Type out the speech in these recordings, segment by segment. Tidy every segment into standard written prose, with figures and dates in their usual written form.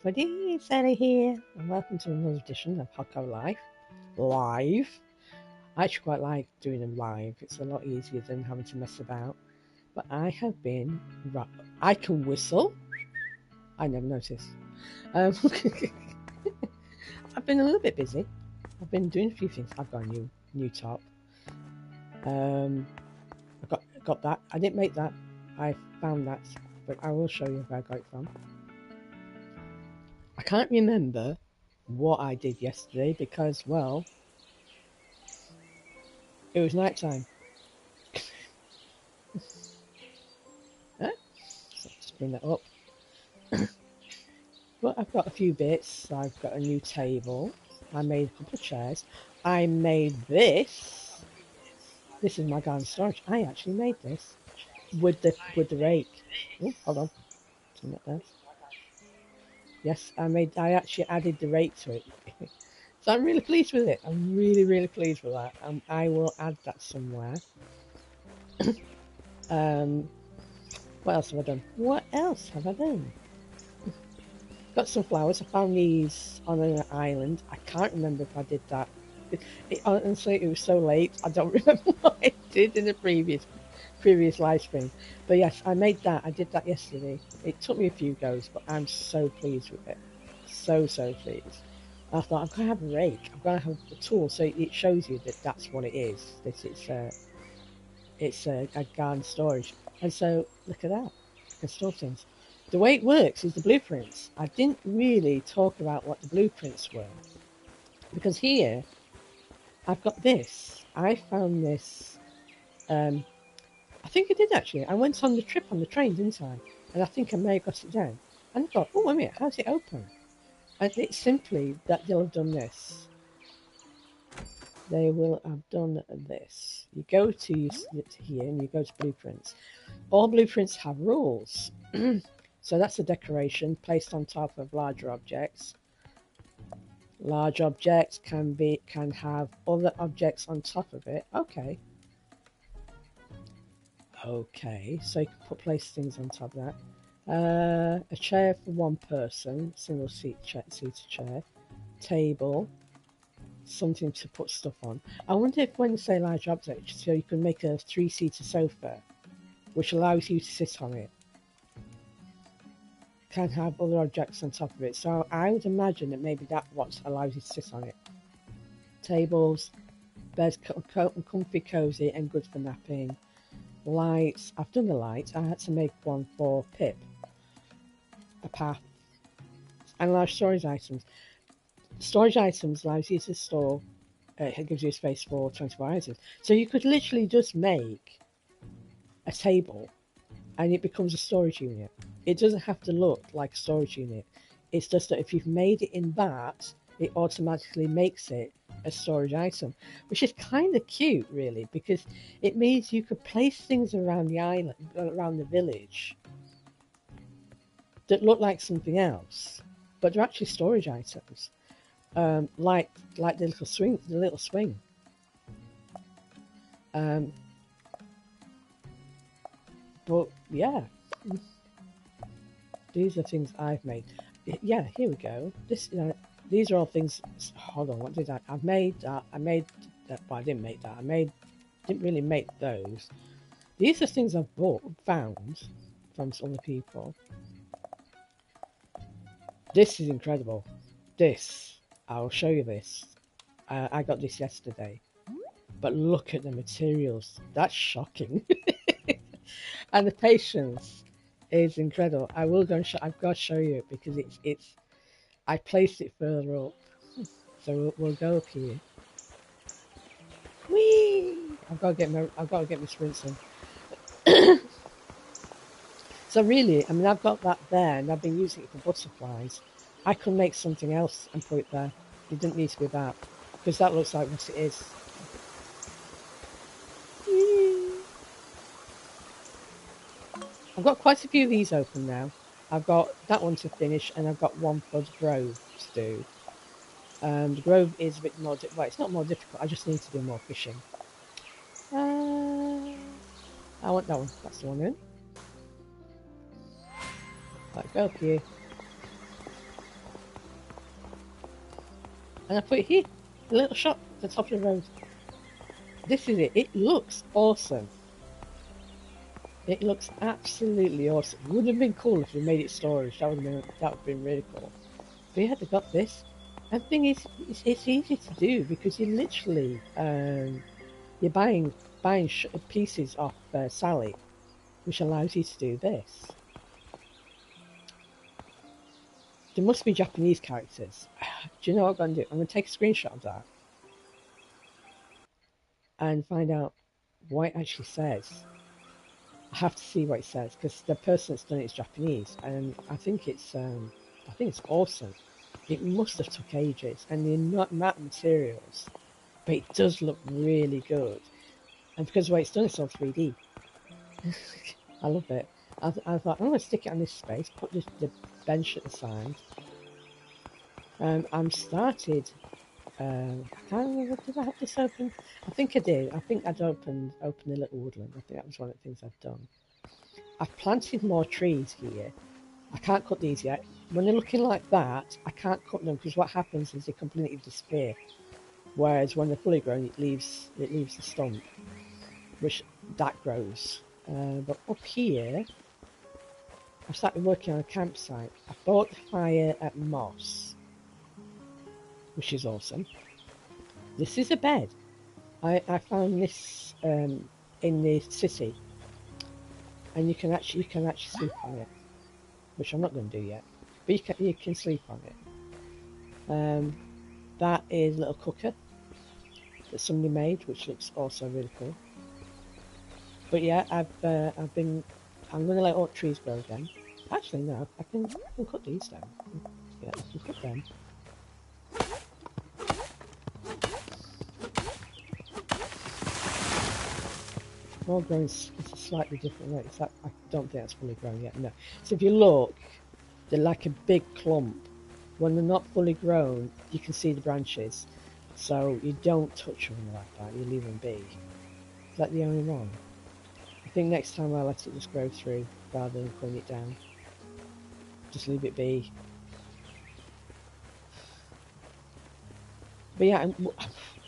Everybody, it's Ellie here, and welcome to another edition of Hokko Life Live. I actually quite like doing them live, it's a lot easier than having to mess about. But I have been. I can whistle. I never noticed. Um, I've been a little bit busy. I've been doing a few things. I've got a new top. I got that. I didn't make that. I found that, but I will show you where I got it from. I can't remember what I did yesterday because, well, it was night time. Huh? So just bring that up. But I've got a few bits. I've got a new table. I made a couple of chairs. I made this. This is my garden storage. I actually made this with the rake. Oh, hold on. Turn that there. Yes, I actually added the rake to it. So I'm really pleased with it. I'm really pleased with that. I will add that somewhere. um, what else have I done? What else have I done? Got some flowers. I found these on an island. I can't remember if I did that. Honestly, it was so late. I don't remember what I did in the previous live stream. But yes, I made that. I did that yesterday. It took me a few goes, but I'm so pleased with it. So pleased. I thought I'm gonna have a rake. I'm gonna have a tool, so it shows you that that's what it is. That it's a garden storage. And so look at that. I can store things. The way it works is the blueprints. I didn't really talk about what the blueprints were because here I've got this. I found this. I think I did actually. I went on the trip on the train, didn't I? And I think I may have got it down. And I thought, oh, wait a minute, how's it open? And it's simply that they'll have done this. They will have done this. You go to here and you go to blueprints. All blueprints have rules. So that's a decoration placed on top of larger objects. Large objects can have other objects on top of it. Okay. So you can place things on top of that. A chair for one person, single seated chair. Table, something to put stuff on. I wonder if when you say large objects, so you can make a 3-seater sofa, which allows you to sit on it. Can have other objects on top of it. So I would imagine that maybe that's what allows you to sit on it. Tables, beds, comfy, cozy, and good for napping. Lights. I've done the lights. I had to make one for Pip. A path. And large storage items. Storage items allows you to store. It gives you space for 24 items. So you could literally just make a table, and it becomes a storage unit. It doesn't have to look like a storage unit. It's just that if you've made it in that, it automatically makes it a storage item, which is kind of cute, really, because it means you could place things around the island, around the village, that look like something else, but they're actually storage items, like the little swing. But yeah. These are things I've made. Yeah, here we go. These are all things. Hold on, what did I made that. Well, I didn't make that. Didn't really make those. These are things I've found from other people. This is incredible. I'll show you this. I got this yesterday. But look at the materials. That's shocking. And the patience is incredible. I will go and I've got to show you it because it's. I placed it further up, so we'll go up here. Whee! I've got to get my sprints in. So really, I mean, I've got that there, and I've been using it for butterflies. I could make something else and put it there. It didn't need to be that because that looks like what it is. I've got quite a few of these open now. I've got that one to finish, and I've got one for the Grove to do. The Grove is a bit more. Well, it's not more difficult. I just need to do more fishing. I want that one. That's the one then. Right, go up here. and I put it here, a little shop at the top of the road. This is it. It looks awesome. It looks absolutely awesome. It would have been cool if we made it storage. That would have been really cool. But yeah, they got this. And the thing is, it's easy to do because you literally you're buying pieces off Sally, which allows you to do this. There must be Japanese characters. Do you know what I'm going to do? I'm going to take a screenshot of that and find out what it actually says. I have to see what it says because the person that's done it is Japanese, and I think it's awesome. It must have took ages, and the amount of materials, but it does look really good. And because the way it's done, it's all 3D. I love it. I thought I'm going to stick it on this space, put the bench at the side. I'm started. I can't remember. Did I have this open? I think I did. I think I'd opened the little woodland. I think that was one of the things I've done. I've planted more trees here. I can't cut these yet. When they're looking like that, I can't cut them because what happens is they completely disappear. Whereas when they're fully grown, it leaves the stump, which that grows. But up here, I've started working on a campsite. I bought the fire at Moss, which is awesome. This is a bed. I found this in the city, and you can actually sleep on it, which I'm not going to do yet. But you can sleep on it. That is a little cooker that somebody made, which looks also really cool. But yeah, I'm going to let all trees grow again. Actually, no, I can cut these down. Yeah, I can cut them. All grown is a slightly different way. I don't think that's fully grown yet. No. So if you look, they're like a big clump. When they're not fully grown, you can see the branches. So you don't touch them like that. You leave them be. Is that the only one? I think next time I'll let it just grow through rather than cutting it down. Just leave it be. But yeah,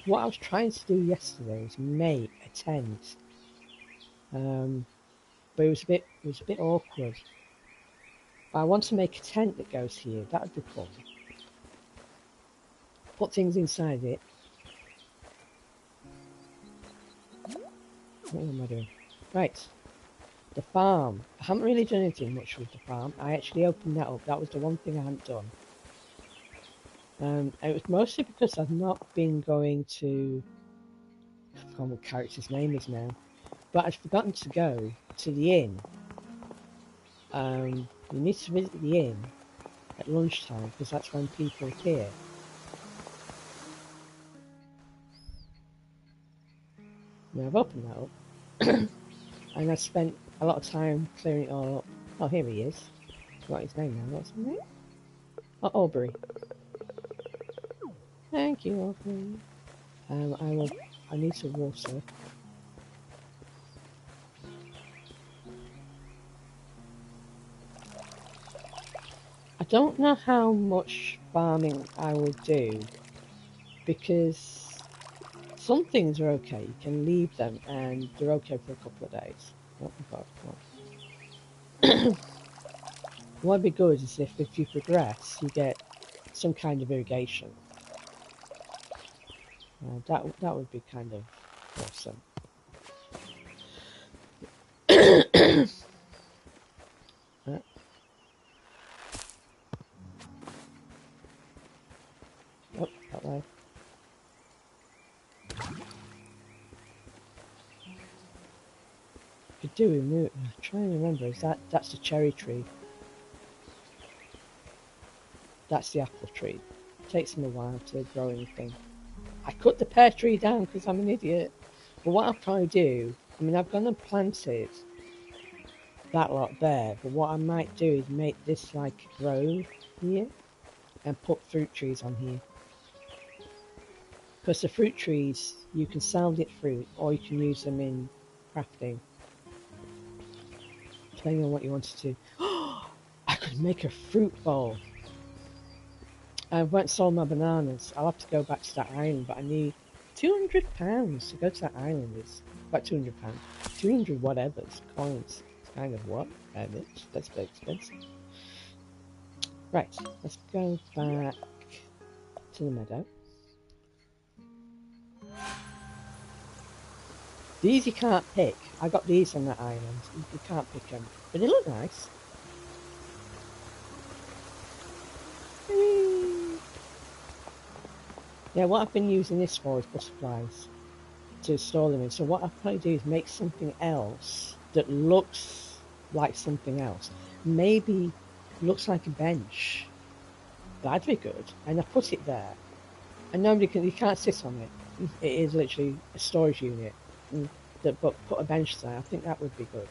what I was trying to do yesterday was make a tent. But it was a bit awkward. I want to make a tent that goes here. That would be cool. Put things inside it. What am I doing? Right. The farm. I haven't really done anything much with the farm. I actually opened that up. That was the one thing I hadn't done. It was mostly because I've not been going to... I forgot what character's name is now. But I'd forgotten to go to the inn. You need to visit the inn at lunchtime because that's when people appear. Now I've opened that up and I've spent a lot of time clearing it all up. Oh, here he is. What's his name now? What's his name? Oh, Aubrey. Thank you, Aubrey. I need to water. I don't know how much farming I will do because some things are okay. You can leave them and they're okay for a couple of days. Oh my God, what would be good is if you progress, you get some kind of irrigation. That would be kind of awesome. Oh, that way. Could do remove. I'm trying to remember. That's the cherry tree? That's the apple tree. It takes them a while to grow anything. I cut the pear tree down because I'm an idiot. But what I'll probably do, I mean, I've gone and planted that lot there. But what I might do is make this like a grove here and put fruit trees on here. Because the fruit trees, you can sell it fruit or you can use them in crafting. Depending on what you want to do. I could make a fruit bowl. I went and sold my bananas. I'll have to go back to that island, but I need £200 to go to that island. It's about £200. 200 whatever's coins. It's kind of what? That's a bit expensive. Right, let's go back to the meadow. These you can't pick. I got these on that island. You can't pick them, but they look nice. Whee! Yeah, what I've been using this for is butterflies to store them in. So what I'll probably do is make something else that looks like something else. Maybe looks like a bench. That'd be good. And I put it there. And you can't sit on it. It is literally a storage unit. But put a bench there. I think that would be good.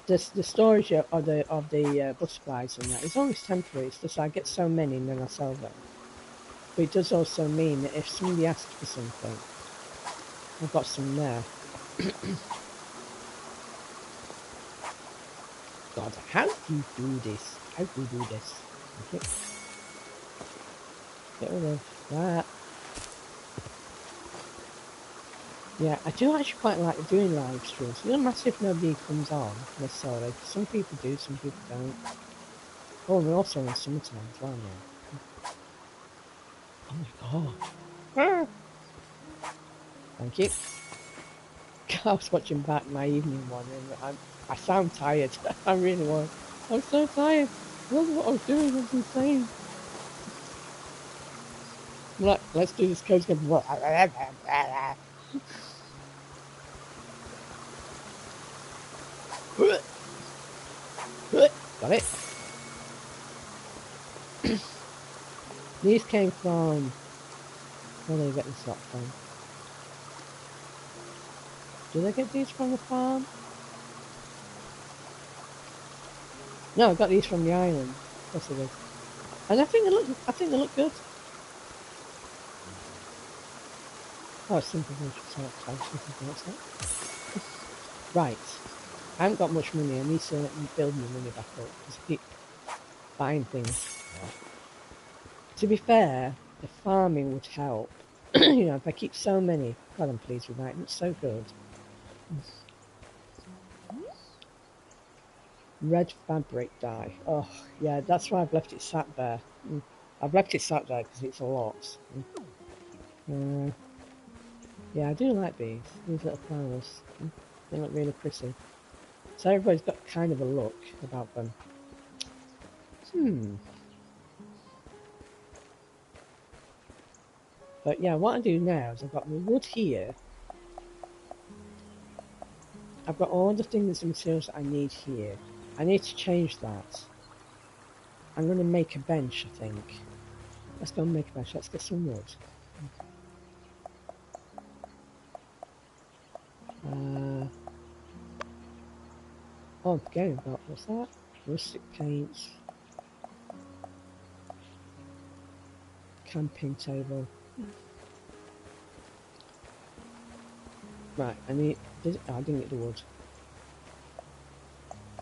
The storage of the butterflies and that is always temporary. It's just I get so many and then I sell them. But it does also mean that if somebody asks for something, I've got some there. God, how do you do this? How do you do this? Okay. Get rid of that. Yeah, I do actually quite like doing live streams. It doesn't matter if nobody comes on necessarily. Some people do, some people don't. Oh, we're also in summertime as well now. Oh my god. Thank you. I was watching back my evening one and I sound tired. I really was. I'm so tired. I don't know what I was doing. I was insane. Like, let's do this coach game. Got it. These came from. Where do they get this lot from? Do they get these from the farm? No, I got these from the island. Yes, I did. And I think they look. I think they look good. Oh, it's simple. Right. I haven't got much money. I need to build my money back up because I keep buying things. To be fair, the farming would help. You know, if I keep so many. God, I'm pleased with that. It's so good. Red fabric dye. Oh, yeah, that's why I've left it sat there. I've left it sat there because it's a lot. Yeah, I do like these little flowers. They look really pretty. So everybody's got kind of a look about them. But yeah, what I do now is I've got my wood here. I've got all the things and materials that I need here. I need to change that. I'm going to make a bench, I think. Let's go and make a bench. Let's get some wood. Oh, I'm forgetting about, what's that? Rustic paints. Camping table. Right, I didn't get the wood.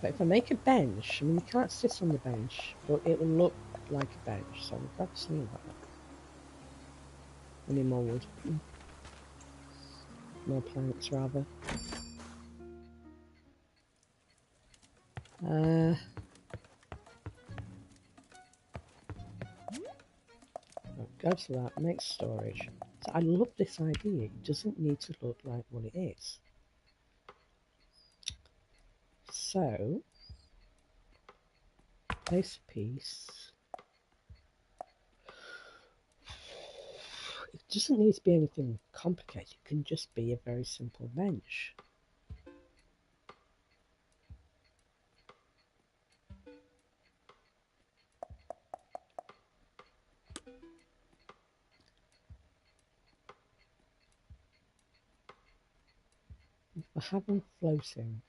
But if I make a bench, I mean, you can't sit on the bench, but it will look like a bench, so I'm glad to see that. I need more wood. More planks, rather. Go to that, make storage. So I love this idea. It doesn't need to look like what it is. So, place a piece. It doesn't need to be anything complicated. It can just be a very simple bench. If I have them floating,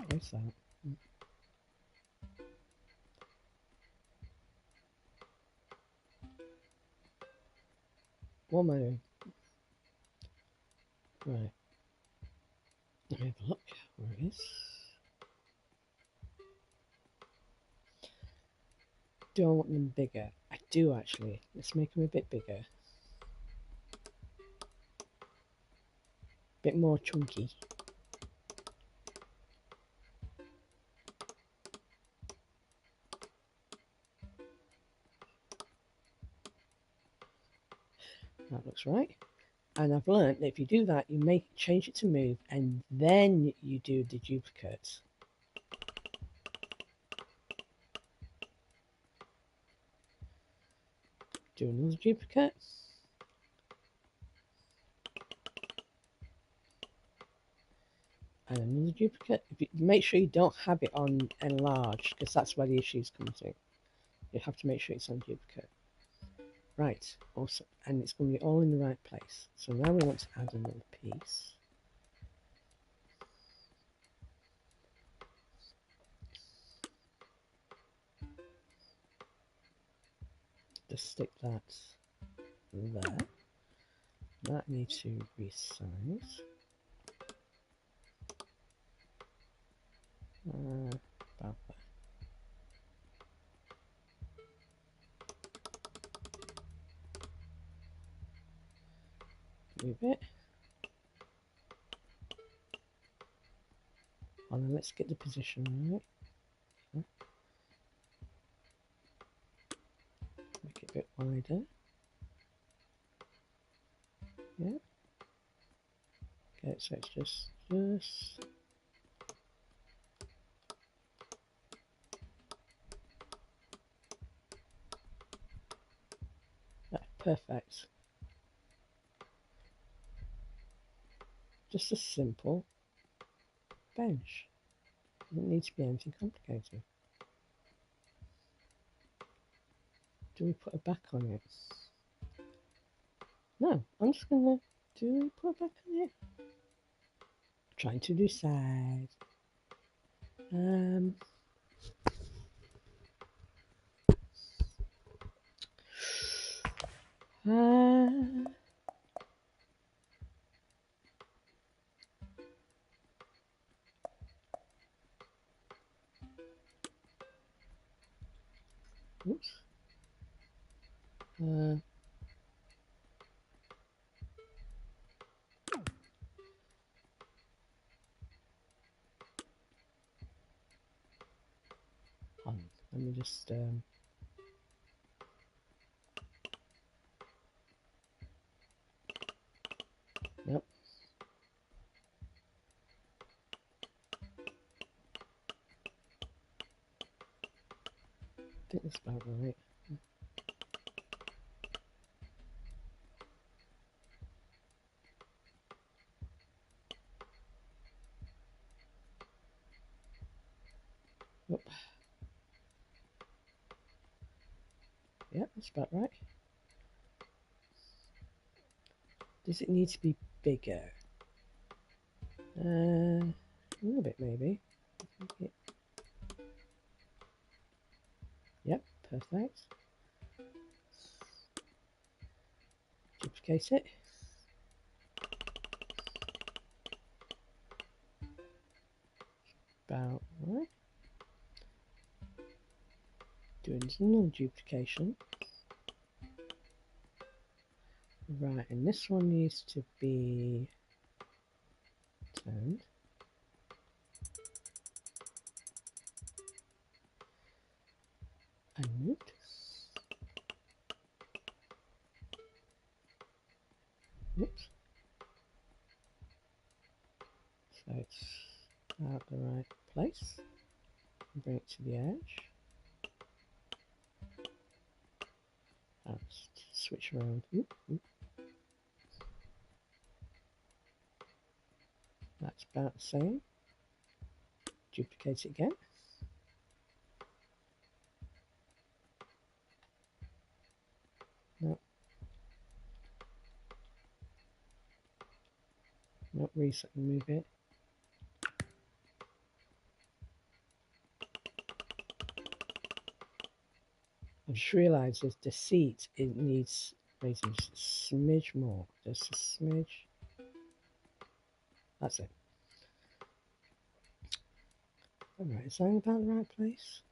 what's that? What am I doing? Right. Let me have a look. Where it is? Do I want them bigger? I do actually. Let's make them a bit bigger. A bit more chunky. That looks right. And I've learned that if you do that, you change it to move, and then you do the duplicates. Do another duplicate. And another duplicate. Make sure you don't have it on enlarge, because that's where the issues come to. You have to make sure it's on duplicate. Right, awesome. And it's going to be all in the right place. So now we want to add another piece. Just stick that there. That needs to resize. About there. Move it. And then let's get the position right. Make it a bit wider. Yeah. Okay, so it's just perfect. Just a simple bench. Doesn't need to be anything complicated. Do we put a back on it? No, I'm just gonna put a back on it. Trying to decide. Oops. Hold on. Let me just Yep. I think that's about right. Yep. Yep, that's about right. Does it need to be bigger? A little bit maybe. Yep, perfect. Duplicate it. About right. Doing another duplication. Right, and this one needs to be turned. And moved. Oops. So it's at the right place. Bring it to the edge. Let's switch around. Oop, oop. That's about the same. Duplicate it again. No. Not reset and move it. I've just realised that the seat, it needs raising just a smidge more. Just a smidge. That's it. Alright, is that about the right place?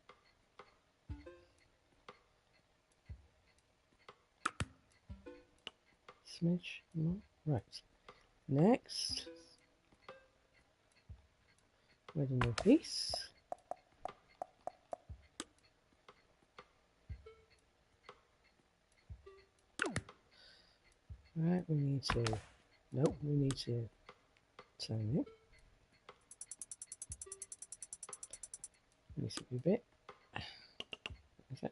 smidge more. Right. Next, with another piece. Right, we need to, nope, we need to turn it. Needs to be a bit. Okay.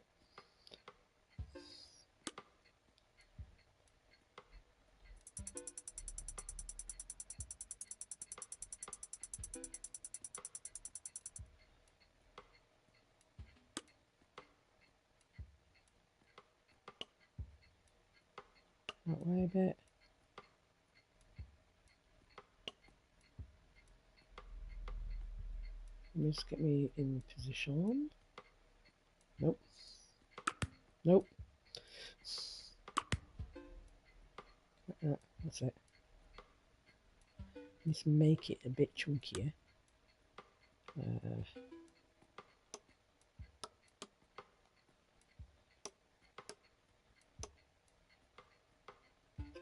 That way a bit. Let me just get me in position. Nope. Nope. That's it. Let's make it a bit chunkier.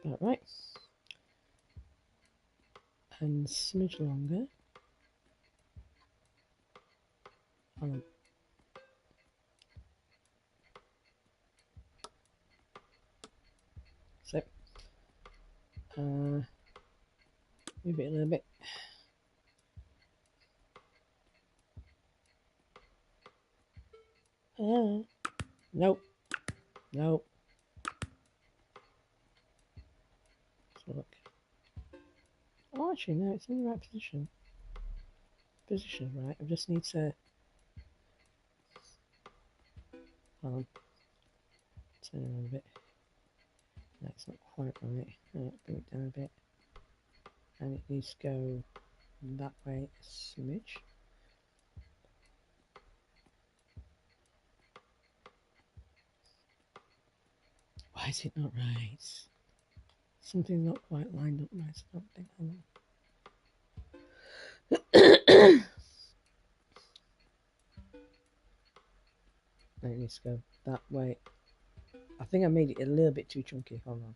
About right. And smidge longer. So, move it a little bit. Nope. Nope. Let's look. Oh, actually, no, it's in the right position. Position right. I just need to. Hold on. Turn it around a bit. That's not quite right. Right, bring it down a bit. And it needs to go that way a smidge. Why is it not right? Something's not quite lined up right. I don't think. And it needs to go that way. I think I made it a little bit too chunky. Hold on.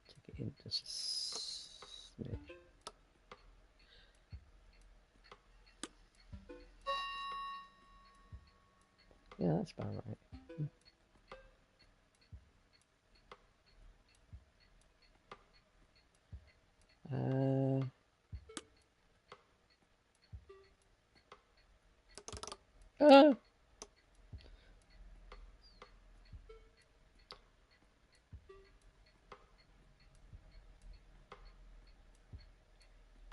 Take it in just a smidge. Yeah, that's about right. Oh!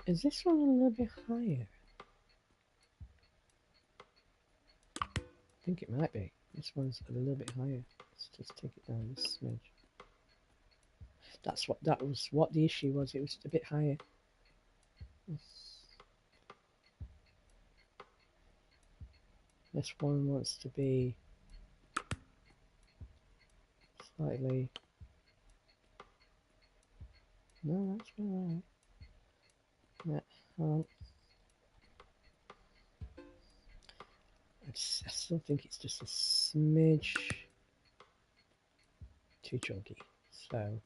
Is this one a little bit higher? I think it might be. This one's a little bit higher. Let's just take it down a smidge. That was what the issue was. It was a bit higher. This one wants to be slightly. No, that's all right. Yeah. I still think it's just a smidge too chunky. So,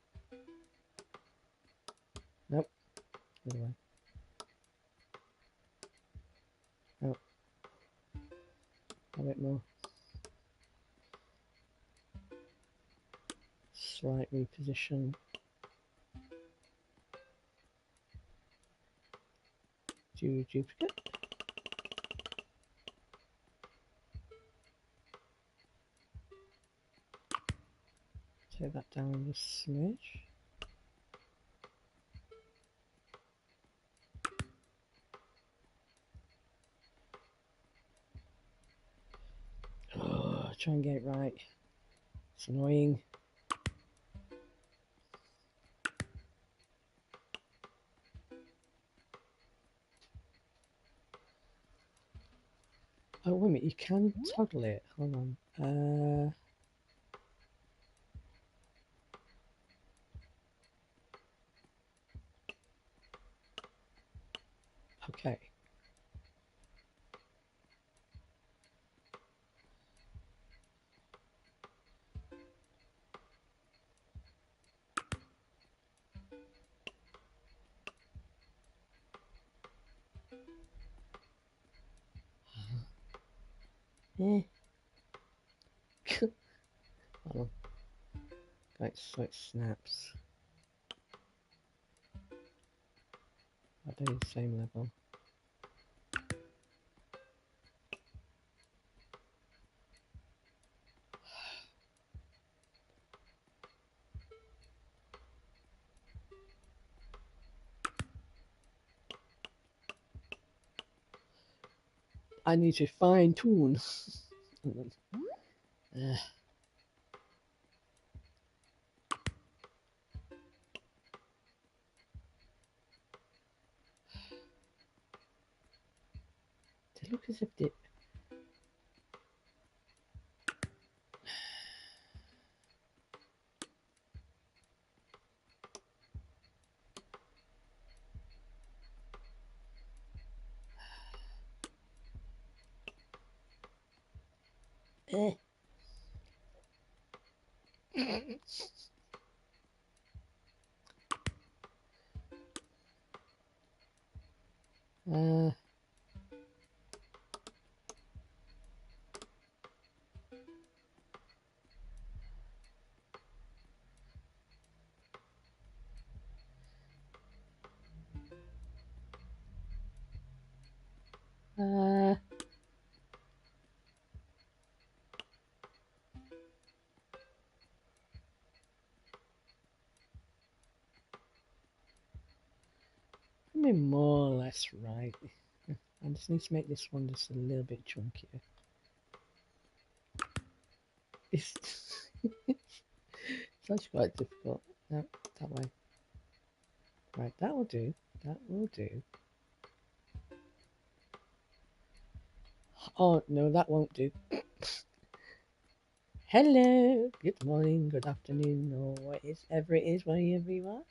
nope. Anyway. Nope. A bit more. Slight reposition. Do duplicate. Take that down a smidge. Oh, try and get it right. It's annoying. Oh, wait a minute, you can toggle it. Hold on. Okay. Eh. Hold on. Right, so it snaps. I'll do the same level. I need to fine tune. They look as if they. Eh. Uh, uh, I mean, more or less right. I just need to make this one just a little bit chunkier. It's that's quite difficult. No, that way. Right, that will do. That will do. Oh, no, that won't do. Hello, good morning, good afternoon, or whatever it is, wherever you are.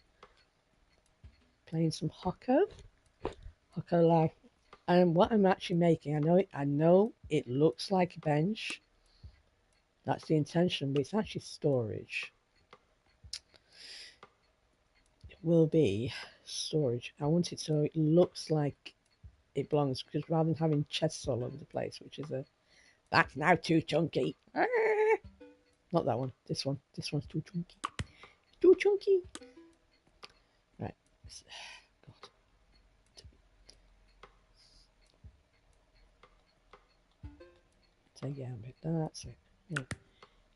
Playing some Hokko Life. And what I'm actually making, I know it looks like a bench. That's the intention, but it's actually storage. It will be storage. I want it so it looks like it belongs, because rather than having chests all over the place, which is that's now too chunky. Not that one. This one. This one's too chunky. Too chunky. Right. God. Take it out a bit. That's it. Yeah.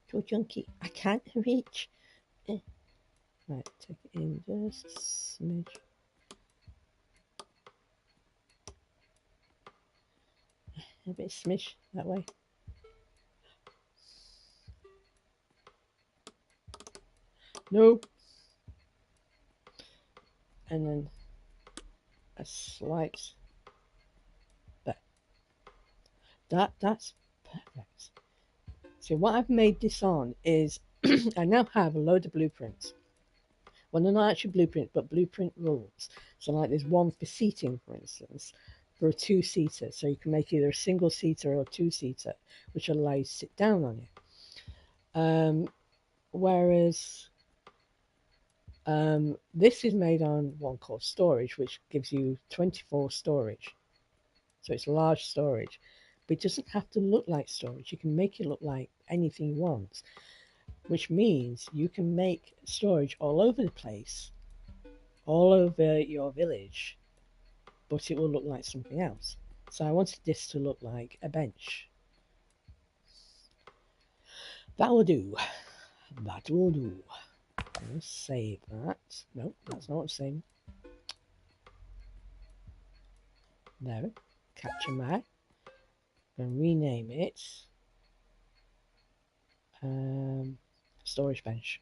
Too chunky. I can't reach. Right. Take it in just a smidge. A bit of smidge that way. No. And then a slight. That's perfect. So what I've made this on is I now have a load of blueprints. Well, they're not actually blueprints, but blueprint rules. So like there's one for seating, for instance, for a two-seater. So you can make either a single-seater or a two-seater, which will allow you to sit down on it. Whereas this is made on one called storage, which gives you 24 storage. So it's large storage. But it doesn't have to look like storage. You can make it look like anything you want, which means you can make storage all over the place, all over your village, but it will look like something else. So I wanted this to look like a bench. That will do. That will do. I'll save that. No, that's not what I'm saying. There. Capture my. And rename it storage bench.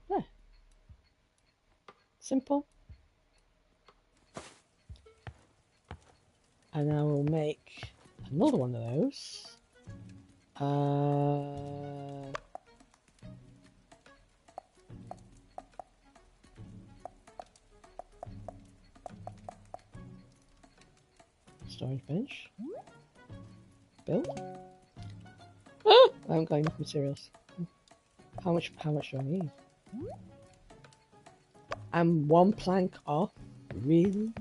There. Simple. And I will make another one of those. Storage bench. Build. Oh, I haven't got enough materials. How much do I need? I'm one plank off. Really?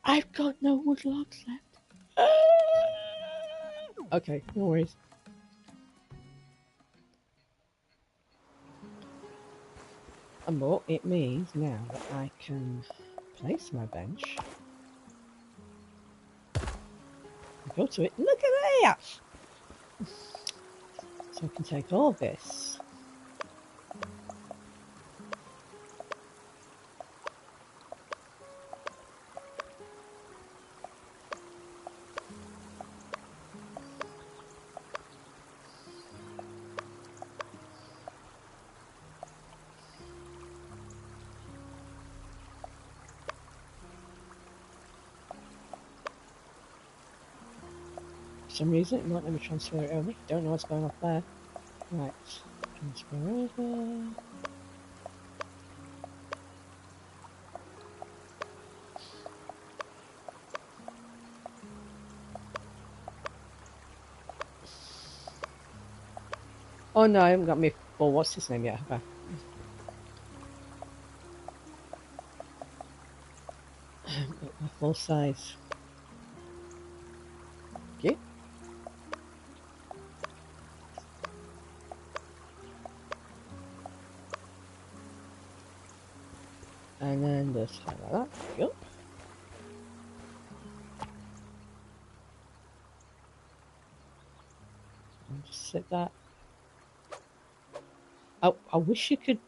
I've got no wood logs left. Okay, no worries. But it means now that I can place my bench. Go to it. Look at that! So I can take all this. For some reason it won't let me transfer it over. Don't know what's going on there. Right. Transfer over. Oh no, I haven't got me full what's his name yet, have I? My full size. Okay. And then just like that. There we go. And just set that. I wish you could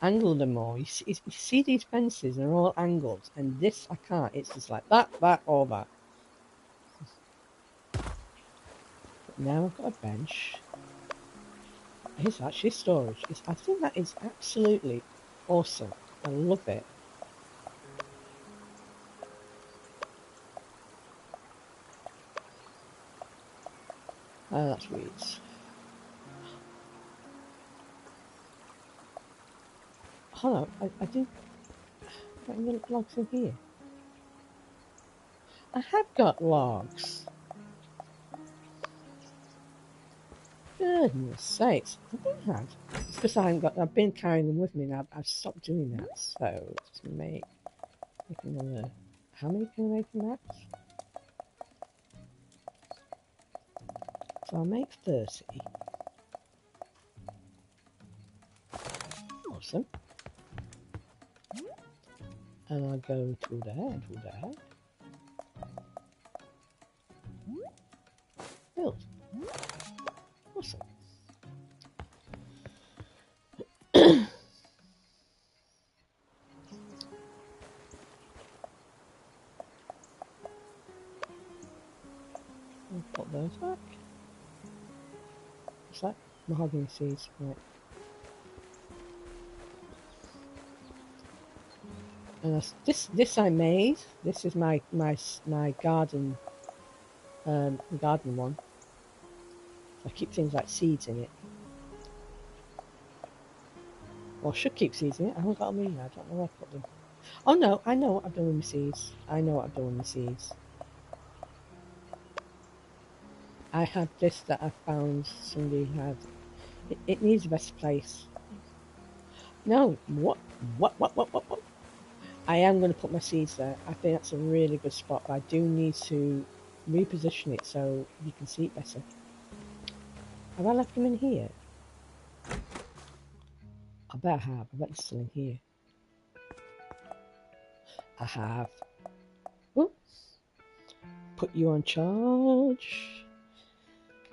angle them more. You see these fences, they're all angled, and this I can't. It's just like that, or that. But now I've got a bench. It's actually storage. I think that is absolutely awesome. I love it. Oh, that's weeds. Hold on, I did. Got any logs in here? I have got logs. Goodness sakes, I have. It's because I haven't got. I've been carrying them with me now. I've stopped doing that. So just make another. How many can I make in that? So I'll make 30. Awesome. And I'll go to there. Build. Awesome. I'll put those back. What's that? Mahogany seeds. Right. And this I made. This is my garden garden one. I keep things like seeds in it. Well, I should keep seeds in it. I haven't got them in there. I don't know where I put them. Oh no, I know what I've done with my seeds. I had this that I found somebody had. It needs a better place. No, what? I am going to put my seeds there. I think that's a really good spot, but I do need to reposition it so you can see it better. Have I left them in here? I bet I have. I bet it's still in here. I have. Oops. Put you on charge.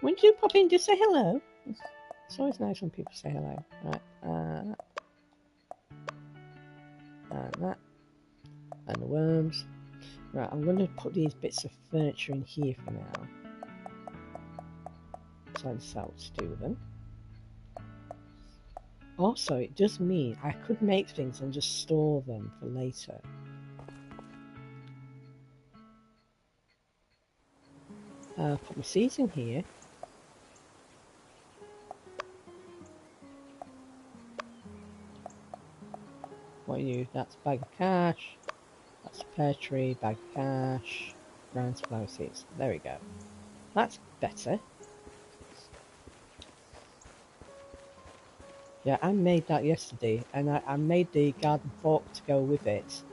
Won't you pop in to say hello? It's always nice when people say hello. Right. And that. And the worms. Right, I'm going to put these bits of furniture in here for now. So I decide to do them. Also, it does mean I could make things and just store them for later. Put my seeds in here. What are you? That's a bag of cash. That's a pear tree, bag of cash, brown flower seeds. There we go. That's better. Yeah, I made that yesterday, and I made the garden fork to go with it.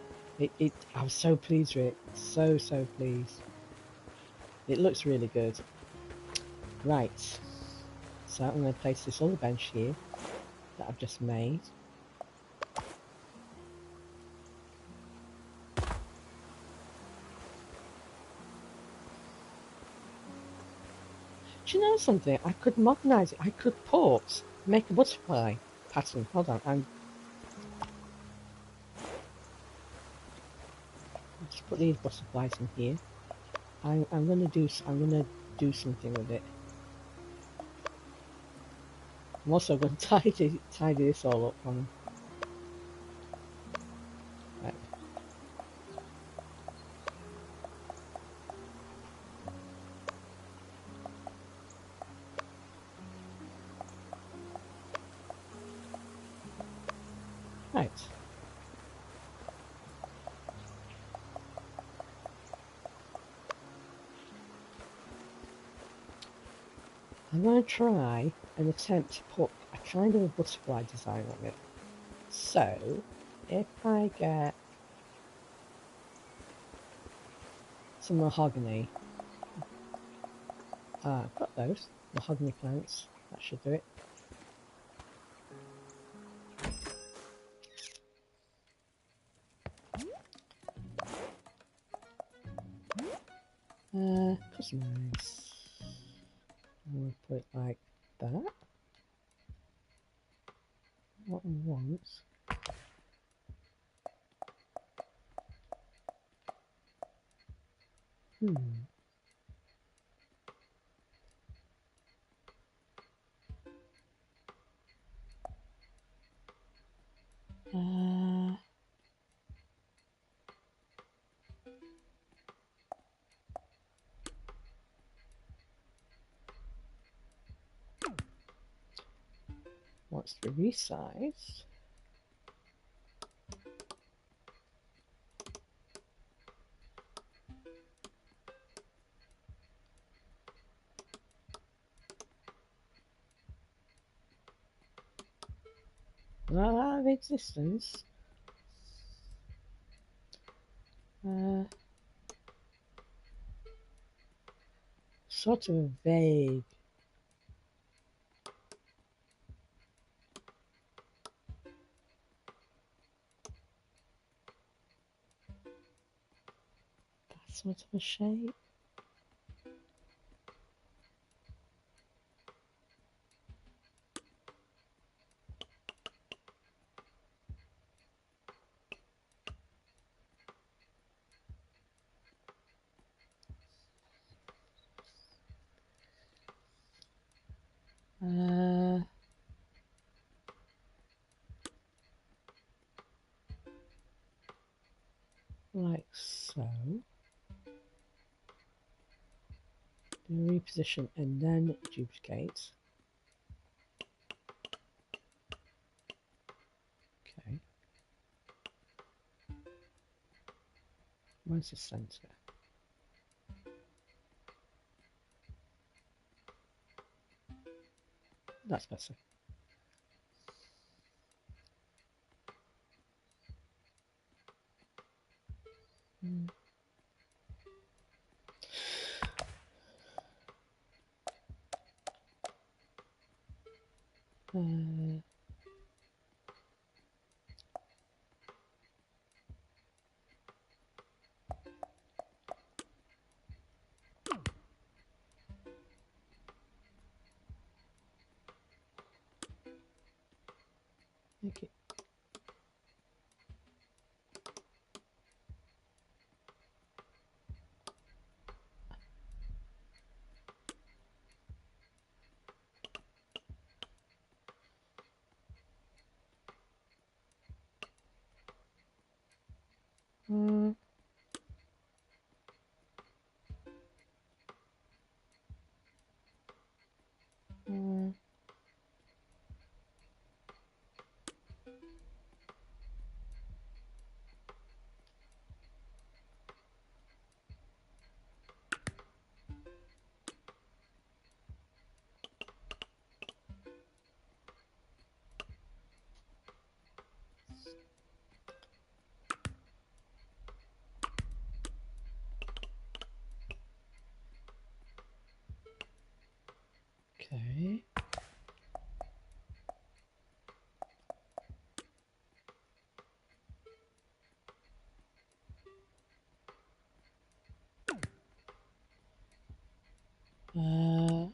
I was so pleased with it. So pleased. It looks really good. Right. So I'm going to place this other bench here that I've just made. Do you know something? I could modernise it. I could make a butterfly pattern. Hold on, I'll just put these butterflies in here. I'm gonna do something with it. I'm also going to tidy this all up for me. Right. Right. I'm going to try and attempt to put a kind of a butterfly design on it. So, if I get some mahogany, I've got those mahogany plants. That should do it. Customize. I'm going to put it like that. What I want. Wants to be resized. Well, out of existence. Sort of vague. That sort of a shape. Like so. Then reposition and then duplicate. Okay. Where's the center? That's better. Make it. Uh,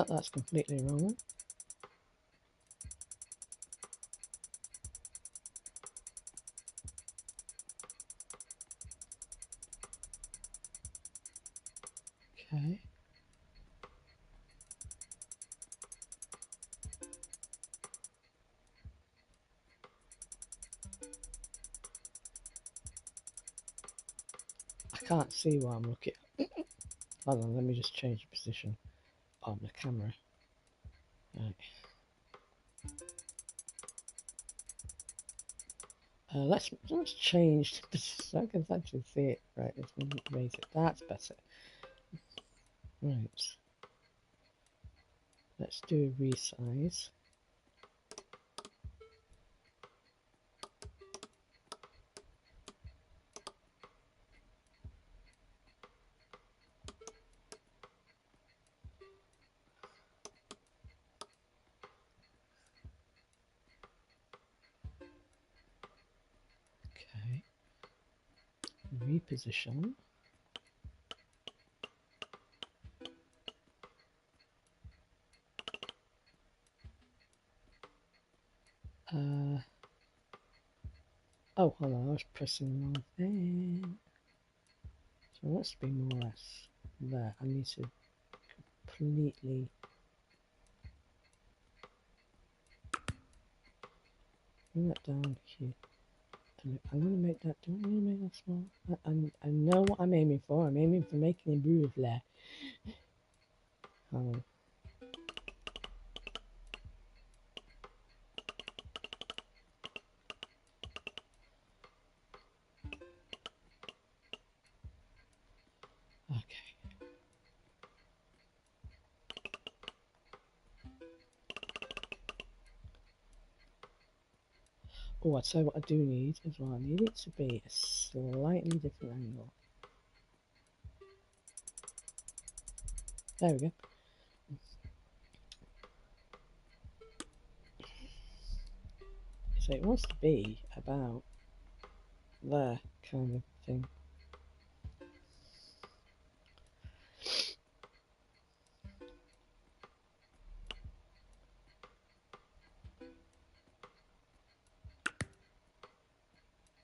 that's completely wrong. Okay. I can't see what I'm looking at. Hold on, let me just change the position on the camera. Right. Let's change the position so I can actually see it. Right, let's raise it. That's better. Right. Let's do a resize. Okay. Reposition. Oh, hold on, I was pressing the wrong thing. So it must be more or less there. I need to completely bring that down here. And I'm going to make that, do I want to make that small? I know what I'm aiming for. I'm aiming for making a move there. Hold on. Okay. Oh, I'll tell you what I do need as well. I need it to be a slightly different angle. There we go. So it wants to be about there kind of thing.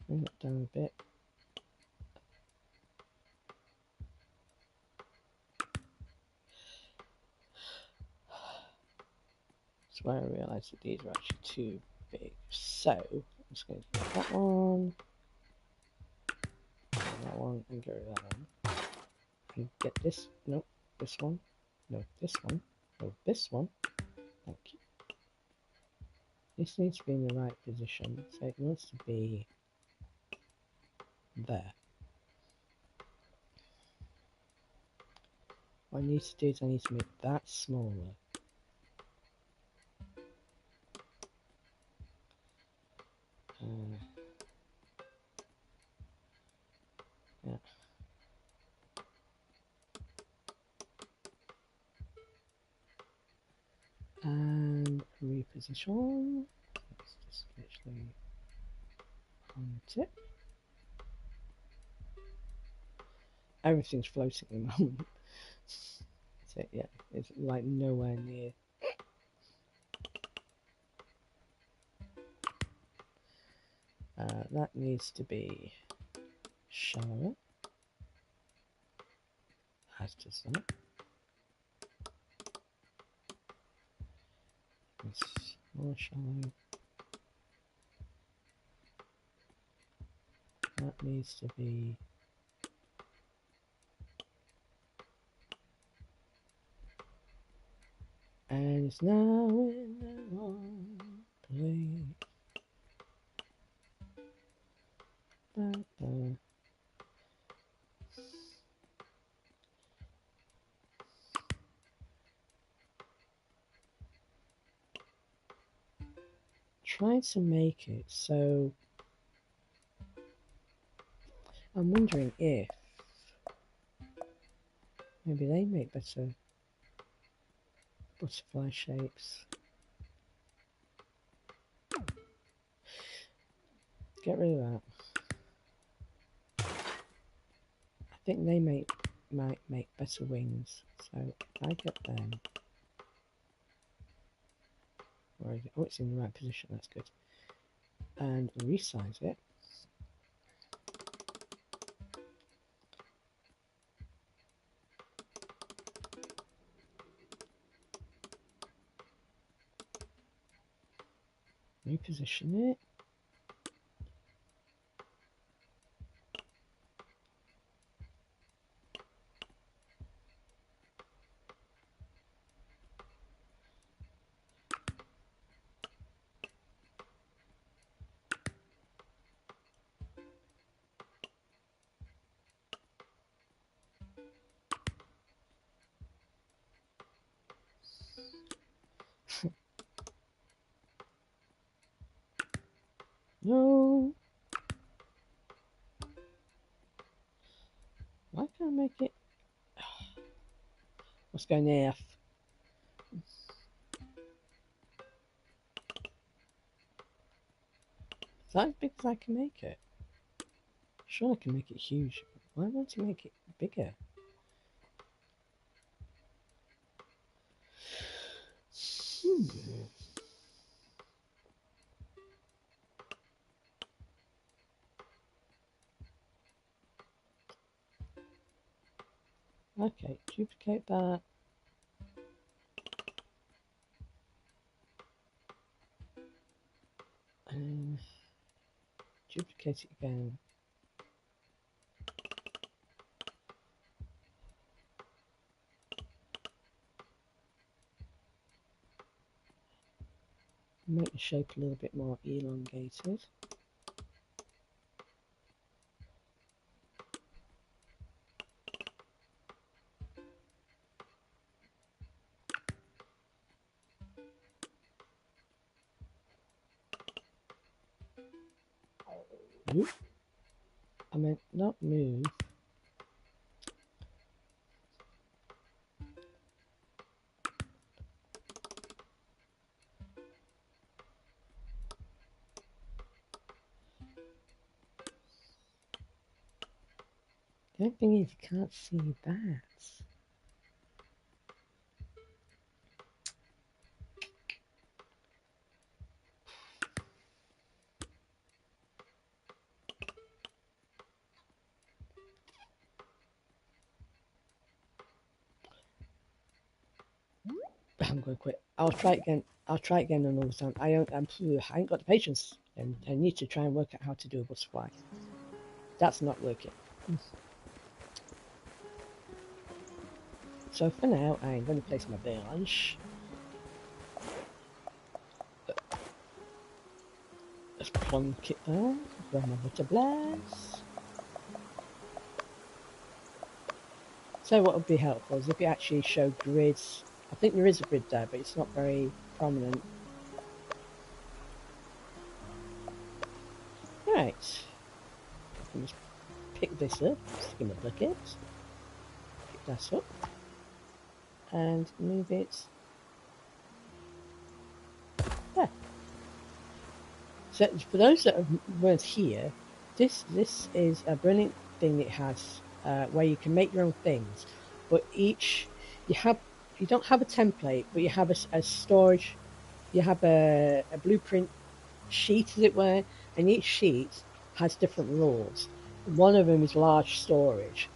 Bring it down a bit. That's where I realised that these are actually too big. So I'm just going to get that one, and get rid of that one. And get this, no, this one, no, this one, no, this one. Thank you. This needs to be in the right position, so it wants to be there. What I need to do is I need to make that smaller. Yeah. And reposition. Let's just literally on the tip. Everything's floating at the moment. So yeah, it's like nowhere near. That needs to be shallower. As does that. It's more shallow. That needs to be and it's now in the wrong place. Ba-ba. Try to make it so I'm wondering if maybe they make better Butterfly shapes. Get rid of that. I think they might make better wings. So if I get them. Where is it? Oh, it's in the right position. That's good. And resize it. Reposition it. No. Why can't I make it? What's going F? Is that as big as I can make it? Sure, I can make it huge. Why won't you make it bigger? Okay, duplicate that. And duplicate it again. Make the shape a little bit more elongated. Move. I meant not move. The only thing is, you can't see that. I'm going to quit. I'll try it again. I'll try it again another time. I ain't got the patience, and I need to try and work out how to do a butterfly. That's not working. So for now, I'm going to place my branch. Let's plonk it there. Grab my butterflies. So what would be helpful is if you actually show grids. I think there is a grid there, but it's not very prominent. Right. I can just pick this up, stick in the bucket, pick that up, and move it there. So for those that weren't here, this is a brilliant thing it has where you can make your own things, but you don't have a template, but you have a storage, you have a blueprint sheet, as it were, and each sheet has different rules. One of them is large storage,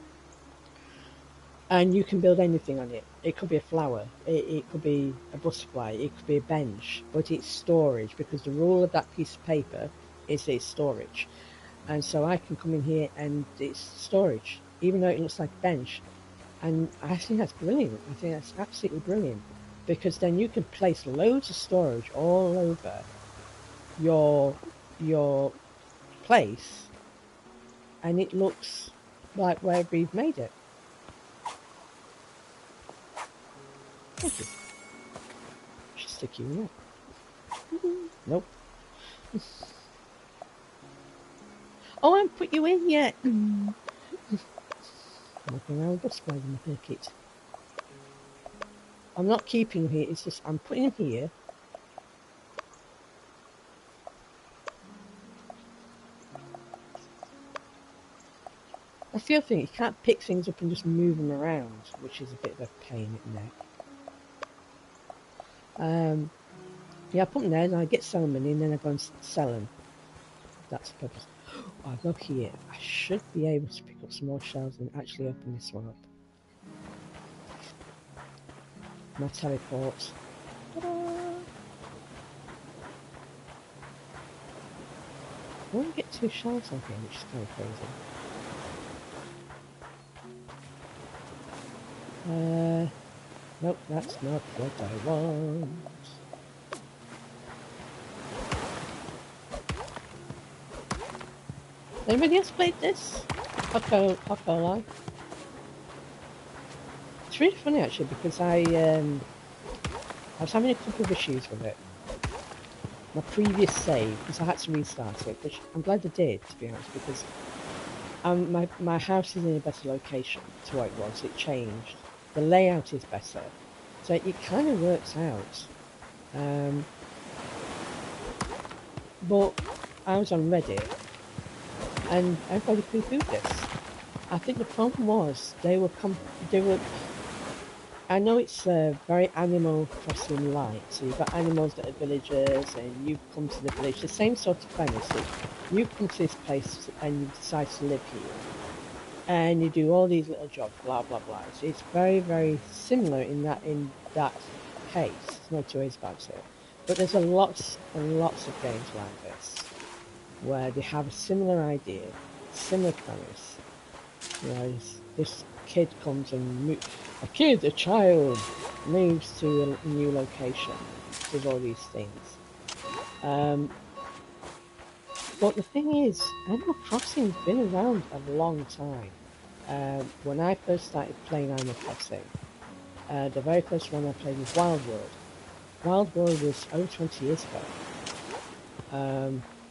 and you can build anything on it. It could be a flower, it could be a butterfly, it could be a bench, but it's storage because the rule of that piece of paper is it's storage. And so I can come in here and it's storage, even though it looks like a bench. And I think that's brilliant. I think that's absolutely brilliant because then you can place loads of storage all over your place, and it looks like where we've made it. Thank you. Should stick you in there. Nope. Oh, I haven't put you in yet. Nothing around butterflies in the packet. I'm not keeping him here. It's just I'm putting him here. That's the other thing. You can't pick things up and just move them around, which is a bit of a pain in the neck. Yeah, I put them there and I get so many and then I go and sell them. That's the purpose. Oh, look here. I should be able to pick up some more shells and actually open this one up. My teleports. Ta-da! I only get 2 shells on here, which is kind of crazy. Nope, that's not what I want. Anybody else played this? Hokko Live? It's really funny actually because I was having a couple of issues with it. My previous save, because I had to restart it, which I'm glad I did, to be honest, because my house is in a better location to what it was. It changed. The layout is better. So it kind of works out. But I was on Reddit and everybody poo-pooed this. I think the problem was they were I know it's very Animal Crossing light, so you've got animals that are villagers and you come to the village, the same sort of premise. You come to this place and you decide to live here and you do all these little jobs, blah blah blah. So it's very, very similar in that case. There's no two ways about it. But there's lots and lots of games like this where they have a similar idea, similar premise. You know, this kid comes and a child moves to a new location, does all these things. But the thing is, Animal Crossing's been around a long time. When I first started playing Animal Crossing, the very first one I played was Wild World. Wild World was over 20 years ago.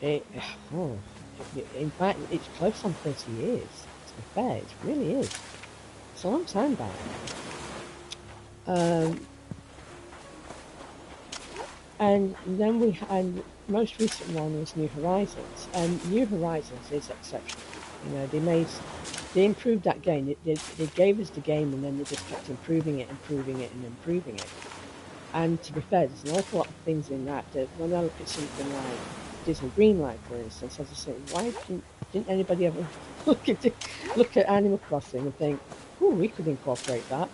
In fact, it's close on 30 years, to be fair, it really is. It's a long time back. And then and most recent one was New Horizons, and New Horizons is exceptional. You know, they improved that game. They gave us the game, and then they just kept improving it, and improving it. And to be fair, there's an awful lot of things in that when I look at something like Disney Greenlight, for instance, I just think, why didn't anybody ever look at Animal Crossing and think, oh, we could incorporate that,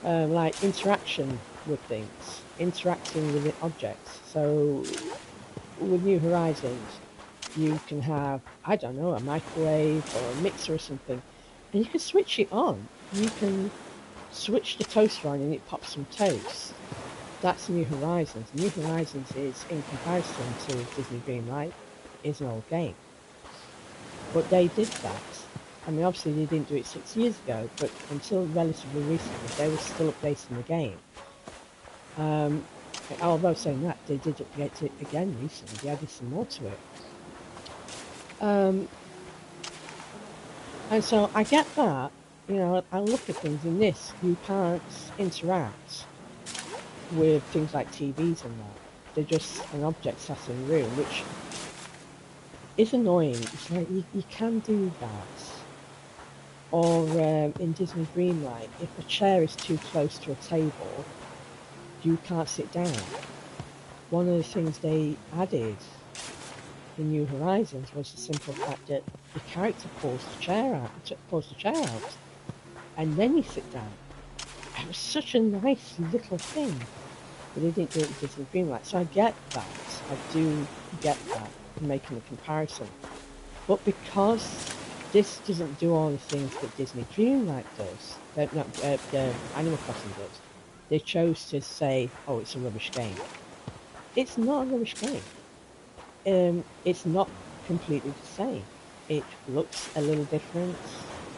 like interaction with things, interacting with the objects. So with New Horizons, you can have, I don't know, a microwave or a mixer or something, and you can switch it on. You can switch the toaster on and it pops some toast. That's New Horizons. New Horizons is, in comparison to Disney Dreamlight, is an old game. But they did that. I mean, obviously they didn't do it 6 years ago, but until relatively recently, they were still updating the game. Although saying that, they did update it again recently. They added some more to it. And so I get that. You know, I look at things in this. You can't interact with things like TVs and that. They're just an object sat in a room, which is annoying. It's like you can do that. Or in Disney Dreamlight, if a chair is too close to a table, you can't sit down. One of the things they added in New Horizons was the simple fact that the character pulls the chair out, and then you sit down. It was such a nice little thing, but they didn't do it in Disney Dreamlight. So I get that. I do get that, making a comparison. But because this doesn't do all the things that Disney Dreamlight does, Animal Crossing does, they chose to say, oh, it's a rubbish game. It's not a rubbish game. It's not completely the same. It looks a little different.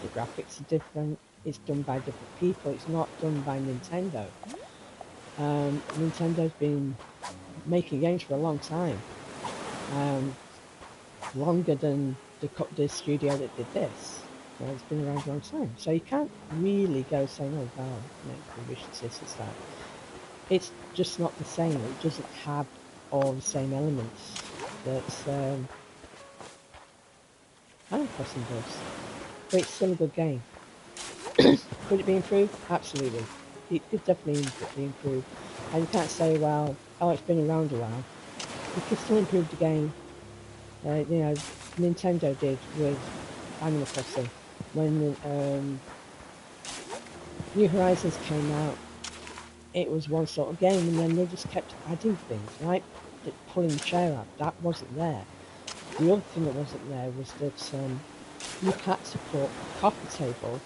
The graphics are different. It's done by different people. It's not done by Nintendo. Nintendo's been making games for a long time. Longer than the studio that did this. So it's been around a long time. So you can't really go saying, oh, God, rubbish, this, that. it's just not the same. It doesn't have all the same elements that Animal Crossing does. But it's still a good game. Could it be improved? Absolutely. It could definitely be improved. And you can't say, well, oh, it's been around a while. You can still improve the game. You know, Nintendo did with Animal Crossing. When New Horizons came out, it was one sort of game, and then they just kept adding things, like pulling the chair out. That wasn't there. The other thing that wasn't there was that you had to put a coffee table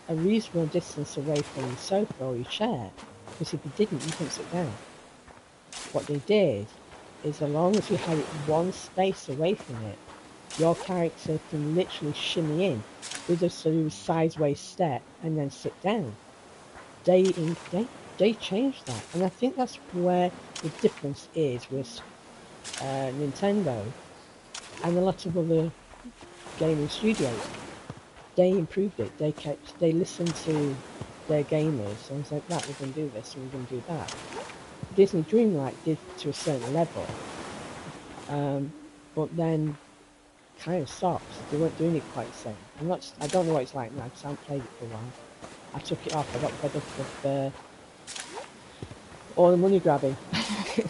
a reasonable distance away from the sofa or your chair, because if you didn't, you couldn't sit down. What they did is, as long as you had it one space away from it, your character can literally shimmy in with a sort of sideways step and then sit down. They changed that, and I think that's where the difference is with Nintendo and a lot of other gaming studios. They improved it. They listened to their gamers and said, right, we're going to do this and we're going to do that. Disney Dreamlight did to a certain level, but then kind of stopped. They weren't doing it quite the same. I don't know what it's like now because I haven't played it for a while. I took it off. I got fed up with all the money grabbing,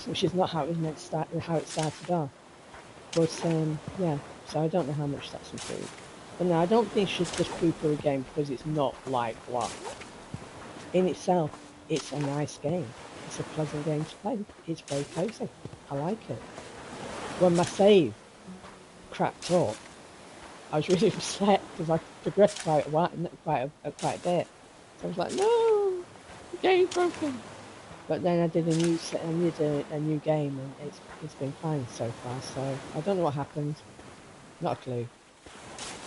which is not how it was meant to start. How it started off. But yeah, so I don't know how much that's improved. But no, I don't think you should just poo-poo a game because it's not like what. In itself, it's a nice game. It's a pleasant game to play. It's very cozy. I like it. When my save cracked up, I was really upset because I progressed quite a bit. So I was like, no, the game's broken. But then I did a new game, and it's been fine so far. So I don't know what happened. Not a clue.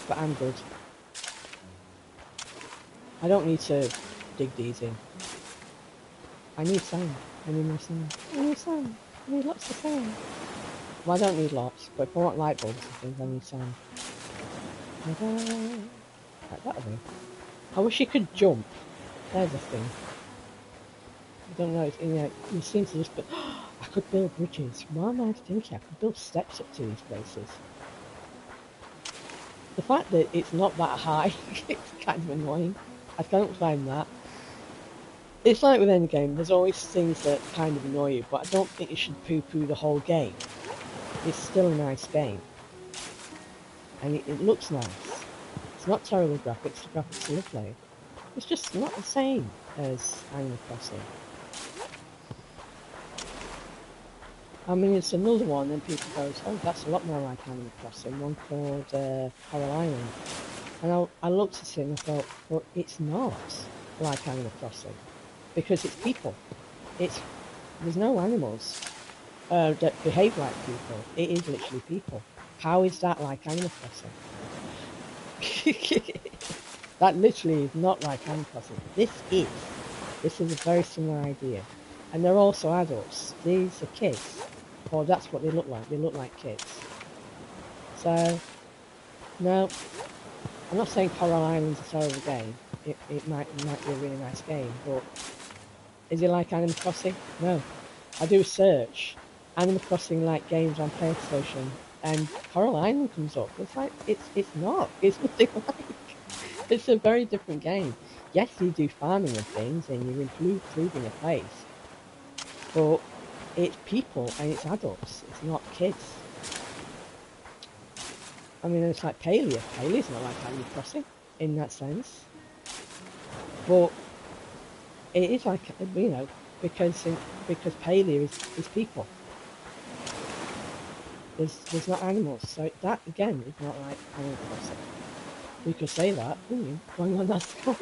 But I'm good. I don't need to dig these in. I need sand. I need more sand. I need sand. I need lots of sand. Well, I don't need lots, but if I want light bulbs and things, I need sand. Ta-da! Right, that'll do. I wish you could jump. There's the thing. I don't know. You seem to just. But I could build bridges. Why am I thinking I could build steps up to these places? The fact that it's not that high, it's kind of annoying. I don't find that. It's like with any game, there's always things that kind of annoy you, but I don't think you should poo-poo the whole game. It's still a nice game. And it looks nice. It's not terrible graphics, the graphics are lovely. It's just not the same as Animal Crossing. I mean, it's another one, and people go, oh, that's a lot more like Animal Crossing, one called Coral Island. And I looked at it and I thought, well, it's not like Animal Crossing, because it's people. There's no animals that behave like people. It is literally people. How is that like Animal Crossing? That literally is not like Animal Crossing. This is a very similar idea. And they're also adults. These are kids. Or that's what they look like. They look like kids. So, no, I'm not saying Coral Island's a terrible game. It might be a really nice game, but is it like Animal Crossing? No. I do a search, Animal Crossing like games on PlayStation, and Coral Island comes up. It's like it's not. It's nothing like. It's a very different game. Yes, you do farming and things, and you're improving a place, but it's people and it's adults. It's not kids. I mean, it's like Palia. Palia's not like Animal Crossing in that sense, but it is like, because Palia is people. There's not animals, so that again is not like Animal Crossing. We could say that, couldn't you? Going on that score.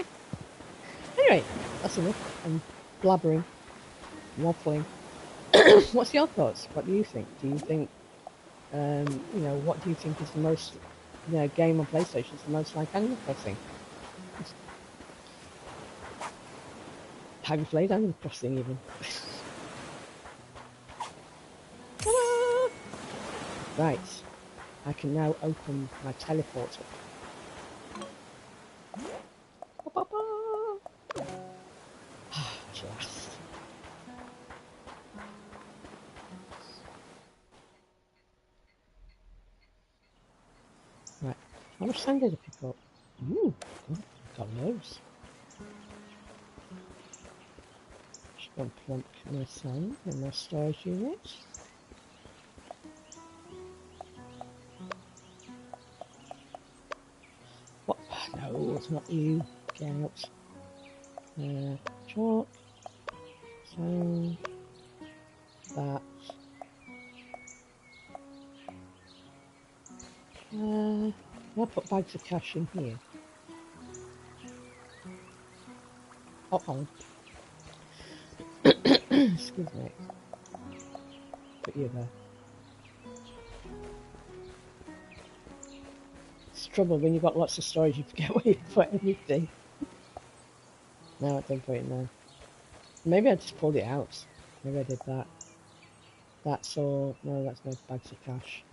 Anyway, that's enough. I'm blabbering, waffling. What's your thoughts? What do you think? Do you think, what do you think is the most, game on PlayStation is the most like Animal Crossing? Have you played Animal Crossing even? Right, I can now open my teleporter. At last. How much sand did I pick up? Ooh, got loads. Just gonna plunk my sand in my storage unit. What? No, it's not you. Get out. Chalk. Sand. That. I'll put bags of cash in here. Oh, excuse me. Put you there. It's trouble when you've got lots of storage, you forget where you put everything. No, I don't put it in there. Maybe I just pulled it out. Maybe I did that. That's all. No, that's my bags of cash.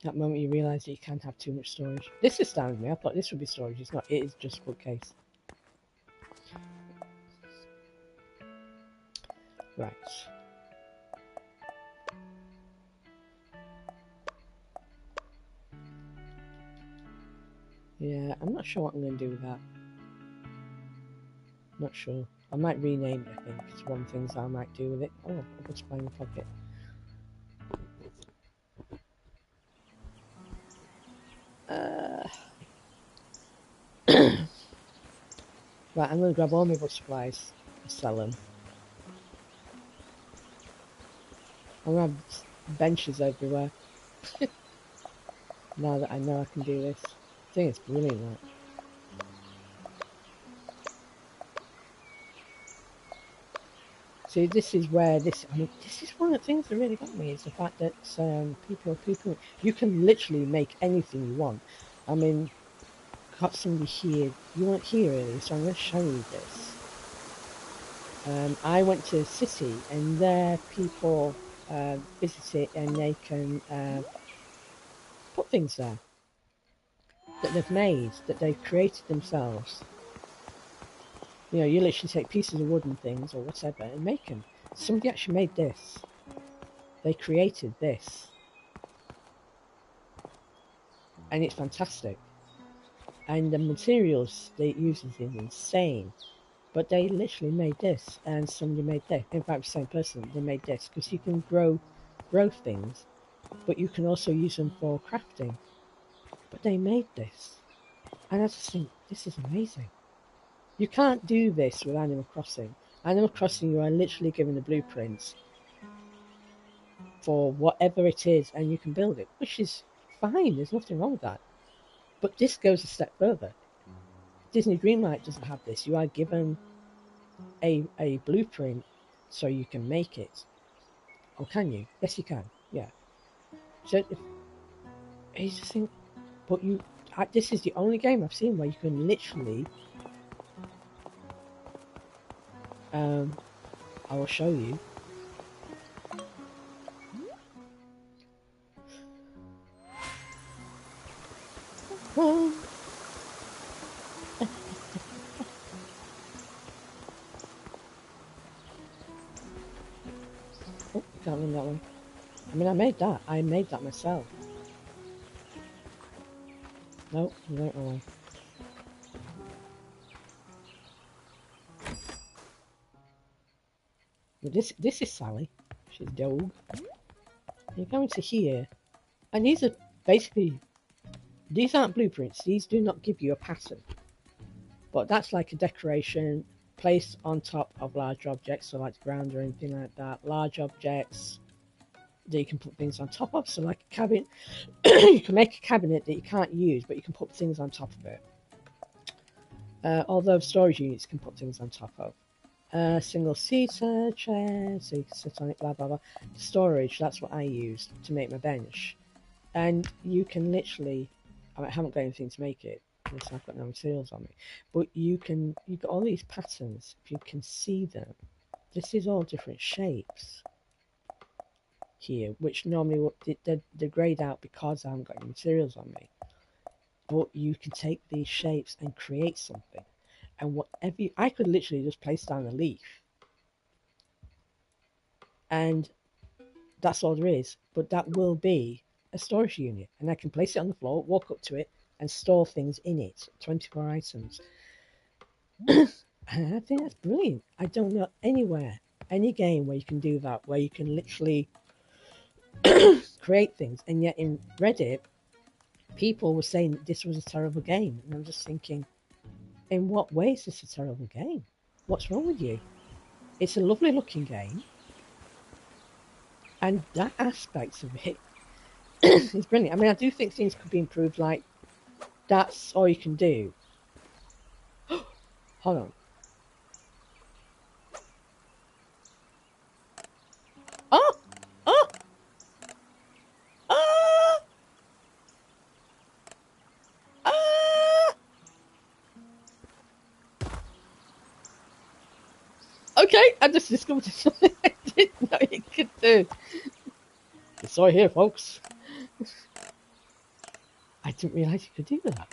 That moment you realise that you can't have too much storage. This astounded me. I thought this would be storage. It's not. It is just bookcase. Right. Yeah, I'm not sure what I'm going to do with that. Not sure. I might rename it, I think. It's one of the things I might do with it. Oh, I'll put it in my pocket. Right, I'm going to grab all my wood supplies and sell them. I'm going to have benches everywhere. Now that I know I can do this. I think it's brilliant, that. See, this is where this is one of the things that really got me, is the fact that people, you can literally make anything you want. I mean, got somebody here, you weren't here earlier, so I'm going to show you this. I went to a city, and there people visit it, and they can put things there that they've made, that they've created themselves. You know, you literally take pieces of wood and things or whatever and make them. Somebody actually made this. They created this. And it's fantastic. And the materials they use is insane. But they literally made this, and somebody made this. In fact, the same person, they made this. Because you can grow things, but you can also use them for crafting. But they made this. And I just think, this is amazing. You can't do this with Animal Crossing. Animal Crossing, you are literally given the blueprints for whatever it is, and you can build it, which is fine. There's nothing wrong with that. But this goes a step further. Disney Dreamlight doesn't have this. You are given a blueprint so you can make it. Or can you? Yes, you can. Yeah. So if you just think, but this is the only game I've seen where you can literally. I will show you. Oh, can't run that way. I mean, I made that. I made that myself. Nope, you don't know. But this is Sally. She's a dog. You go into here, and these are basically, these aren't blueprints. These do not give you a pattern. But that's like a decoration placed on top of large objects, so like the ground or anything like that. Large objects that you can put things on top of. So like a cabinet, you can make a cabinet that you can't use, but you can put things on top of it. Although storage units can put things on top of. Single seater chair, so you can sit on it, blah blah blah. Storage, that's what I used to make my bench. And you can literally, I haven't got anything to make it, because I've got no materials on me, but you've got all these patterns, if you can see them. This is all different shapes here, which normally they're grayed out because I haven't got any materials on me. But you can take these shapes and create something. And whatever I could literally just place down a leaf and That's all there is. But that will be a storage unit, and I can place it on the floor, walk up to it, and store things in it. 24 items. And I think that's brilliant. I don't know anywhere, any game where you can do that, where you can literally create things. And yet in Reddit, people were saying that this was a terrible game. And I'm just thinking, in what way is this a terrible game? What's wrong with you? It's a lovely looking game. And that aspect of it is brilliant. I mean, I do think things could be improved, like that's all you can do. Hold on. Oh! Oh! Ah! Ah! Okay, I just discovered something I didn't know you could do. It's all here, folks. I didn't realise you could do that.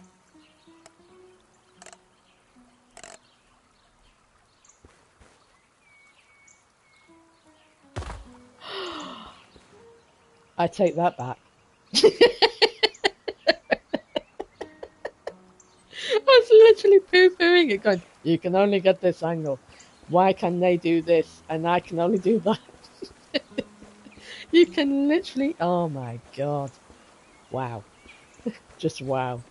I take that back. I was literally poo-pooing it, going, you can only get this angle. Why can they do this and I can only do that? You can literally, oh my god. Wow. Just wow.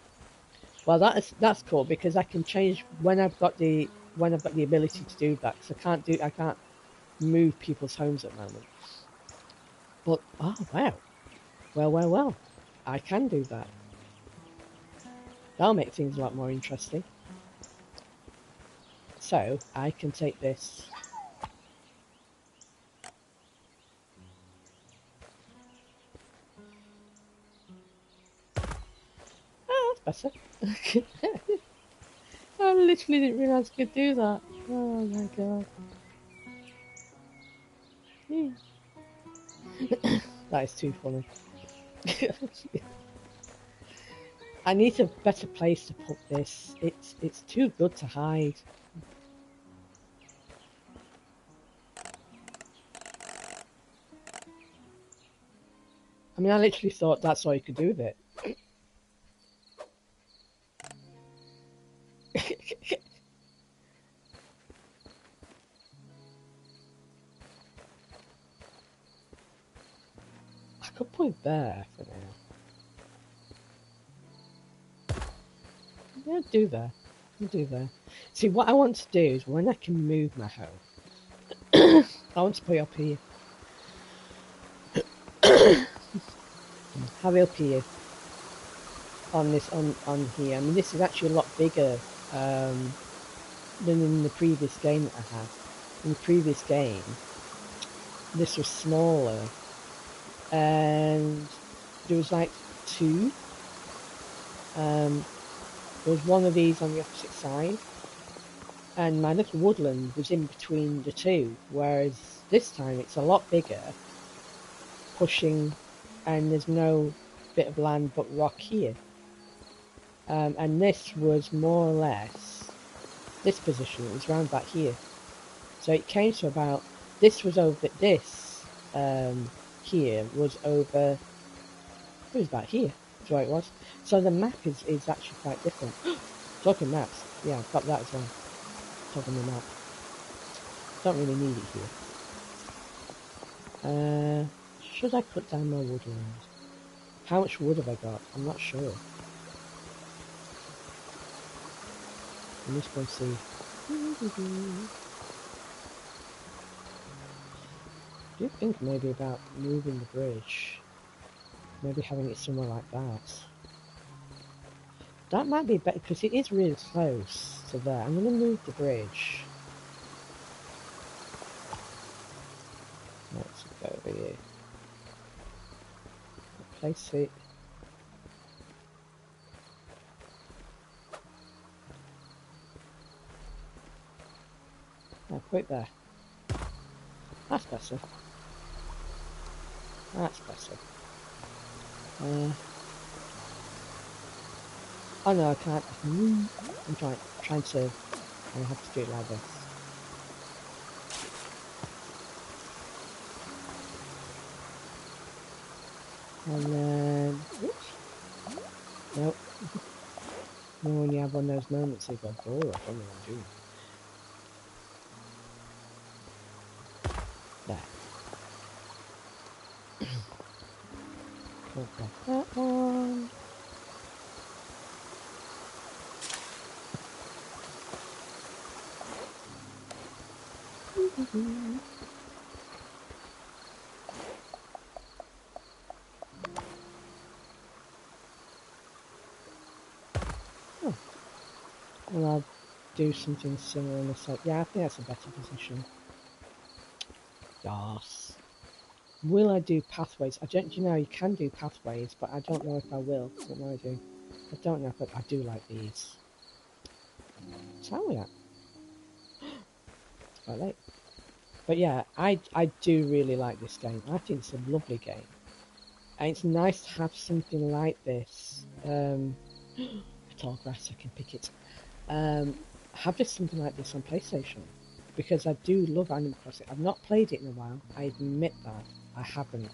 Well, that's cool because I can change when I've got the ability to do that. Because I can't move people's homes at the moment. But oh wow, well, I can do that. That'll make things a lot more interesting. So I can take this. Oh, that's better. I literally didn't realise I could do that. Oh my god. That is too funny. I need a better place to put this. It's too good to hide. I mean, I literally thought that's all you could do with it. I could put it there for now. Yeah, do that. Do that. See, what I want to do is when I can move my home, I want to put it up here. Have it up here. On this, on here. I mean, this is actually a lot bigger than in the previous game that I had. In the previous game, this was smaller, and there was like two. There was one of these on the opposite side, and my little woodland was in between the two, whereas this time it's a lot bigger, pushing, and there's no bit of land but rock here. And this was more or less this position. It was round back here, so it came to about this was over this here was over. It was about here. That's where it was. So the map is actually quite different. Talking maps, yeah, I've got that as well. Talking the map. Don't really need it here. Should I cut down my woodland? How much wood have I got? I'm not sure. I'm just going to see. Do you think maybe about moving the bridge? Maybe having it somewhere like that. That might be better because it is really close to there. I'm going to move the bridge. Let's go over here. Place it. I'll put it there. That's better. That's better. Oh no, I can't. I'm trying to. I have to do it like this. And then, oops, nope. You know when you have one of those moments, you go, oh, I don't know what I'm doing. There. Don't grab that one. Oh, and I'll do something similar in a sec. Yeah, I think that's a better position. Yes. Will I do pathways? I don't. You know, you can do pathways, but I don't know if I will. What will I do? I don't know, but I do like these. So how are we at? It's quite late. But yeah, I do really like this game. I think it's a lovely game. And it's nice to have something like this. Tall grass, I can pick it. Have this something like this on PlayStation. Because I do love Animal Crossing. I've not played it in a while. I admit that. I haven't.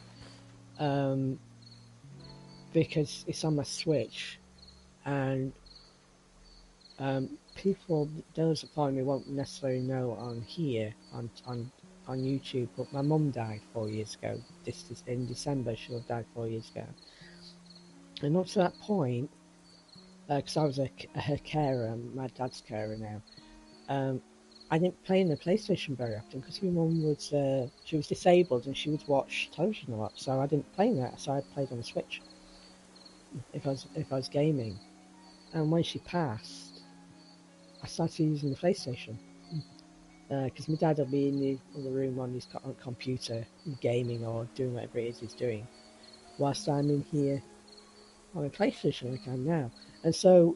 Um, because it's on my Switch. And people, those that follow me won't necessarily know on here, on YouTube, but my mum died 4 years ago. This is in December. She'll have died 4 years ago. And up to that point, because I was her carer, my dad's carer now, I didn't play in the PlayStation very often because my mum was she was disabled and she would watch television a lot, so I didn't play in that. So I played on the Switch if I was gaming. And when she passed, I started using the PlayStation because my dad will be in the other room on his computer gaming or doing whatever it is he's doing, whilst I'm in here on a PlayStation like I am now. And so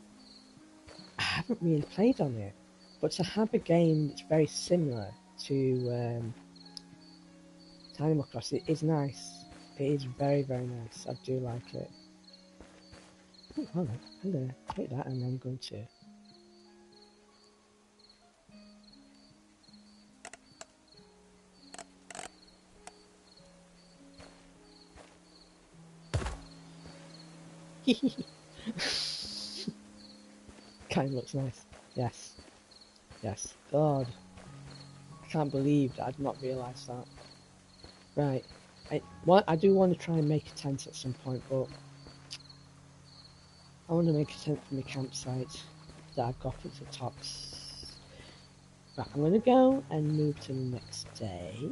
I haven't really played on it, but to have a game that's very similar to Animal Crossing is nice. It is very, very nice. I do like it. Oh, hold on. I'm going to take that and I'm going to... Kind of looks nice. Yes. Yes. God. I can't believe that I'd not realised that. Right. I do want to try and make a tent at some point, but I want to make a tent for my campsite that I've got up at the tops. Right, I'm going to go and move to the next day.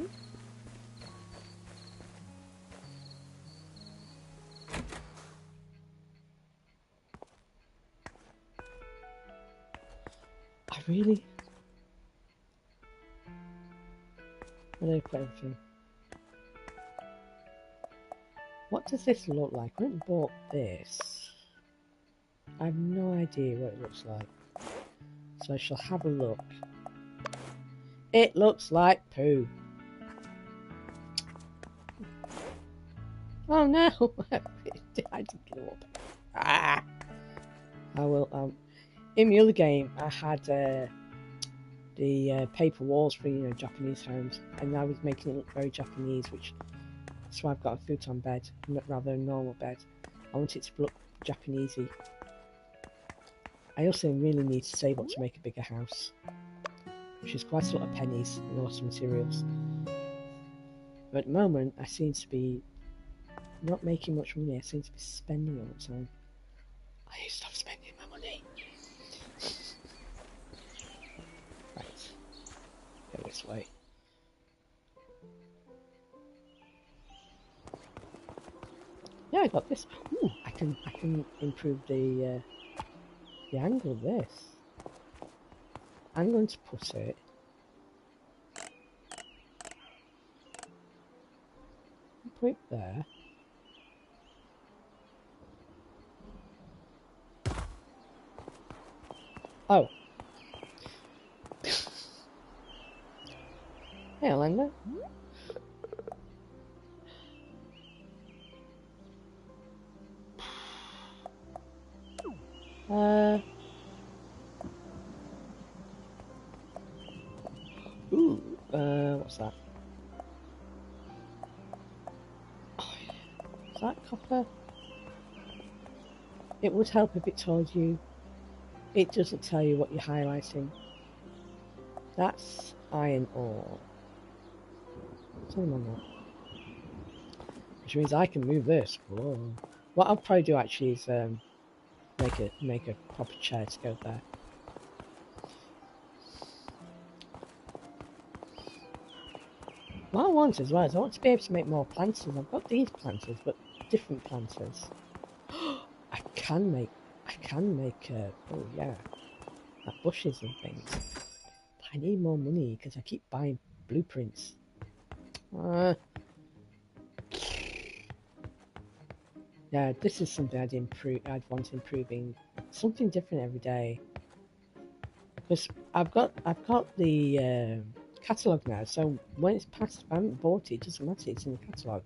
I really... Where did I put everything? What does this look like? I haven't bought this. I have no idea what it looks like. So I shall have a look. It looks like poo. Oh no! I didn't get up. Ah! I will. In the other game, I had the paper walls for Japanese homes, and I was making it look very Japanese, which that's why I've got a futon bed rather than a normal bed. I want it to look Japanesey. I also really need to save up to make a bigger house, which is quite a lot of pennies and a lot of materials. But at the moment, I seem to be not making much money. I seem to be spending all the time. I need to stop spending my money. Right, go this way. Yeah, I got this. Ooh, I can improve the angle of this. I'm going to put it there. Oh. Hey, Linda. What's that? Oh, yeah. that copper? It would help if it told you. It doesn't tell you what you're highlighting. That's iron ore. Same on that. Which means I can move this. Whoa. What I'll probably do actually is make a proper chair to go there. What I want as well is I want to be able to make more planters. I've got these planters, but different planters. I can make oh yeah, like bushes and things. But I need more money because I keep buying blueprints. Yeah, this is something I'd want improving. Something different every day. Because I've got the catalogue now, so when it's past, if I haven't bought it, it doesn't matter, it's in the catalogue.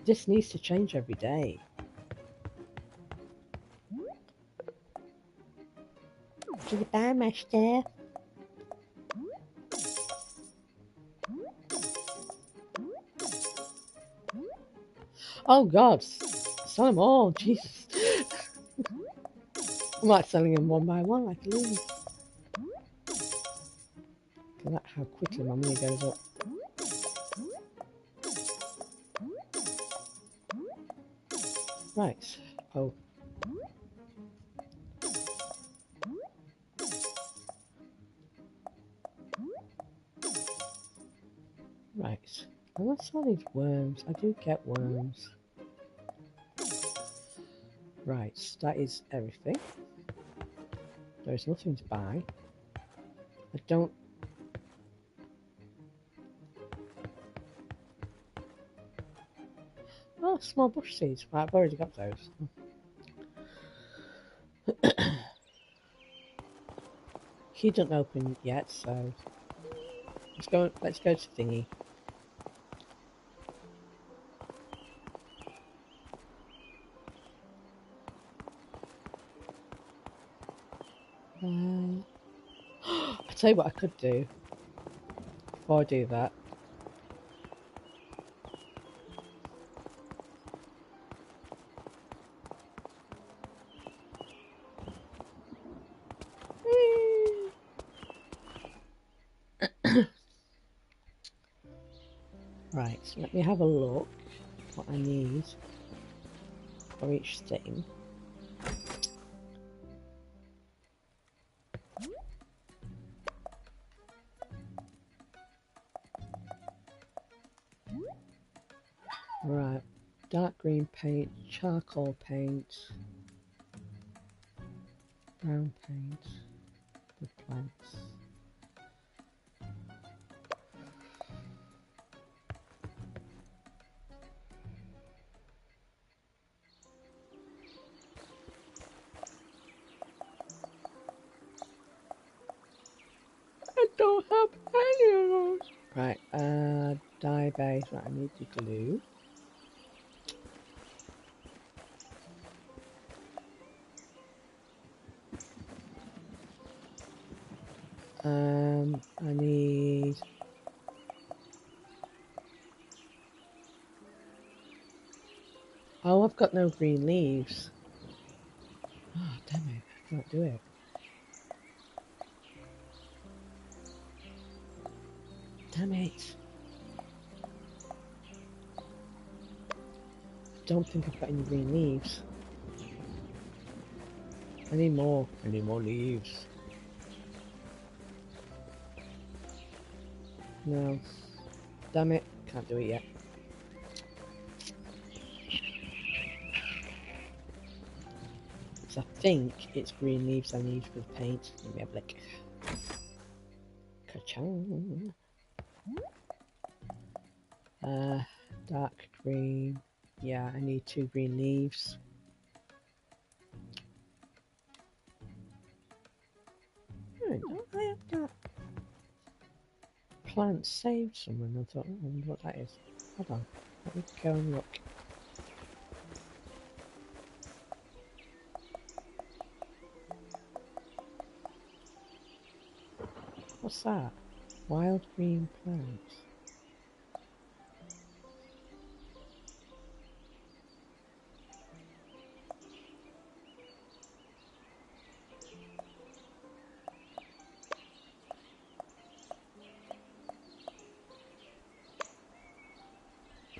This needs to change every day. Goodbye, master. Oh god, sell them all, Jesus. I'm like selling them one by one like a loon. Look at that, how quickly my money goes up. Right, oh. Right, unless I need worms, I do get worms. Right, that is everything. There's nothing to buy. I don't... Oh, small bush seeds. Right, I've already got those. Key doesn't open yet, so let's go to thingy. I tell you what I could do before I do that. Right, so let me have a look what I need for each thing. Right, dark green paint, charcoal paint, brown paint, the plants. I don't have any of those. Right, dye base. Right, I need the glue. I need... Oh, I've got no green leaves. Oh, damn it, I can't do it. Damn it. Don't think I've got any green leaves. I need more. I need more leaves. No. Damn it, can't do it yet. So I think it's green leaves I need for the paint. Let me have a look. Ka-chang. Dark green. Yeah, I need 2 green leaves. Oh, don't I have that plant saved somewhere? And I thought, oh, I wonder what that is. Hold on, let me go and look. What's that? Wild green plants.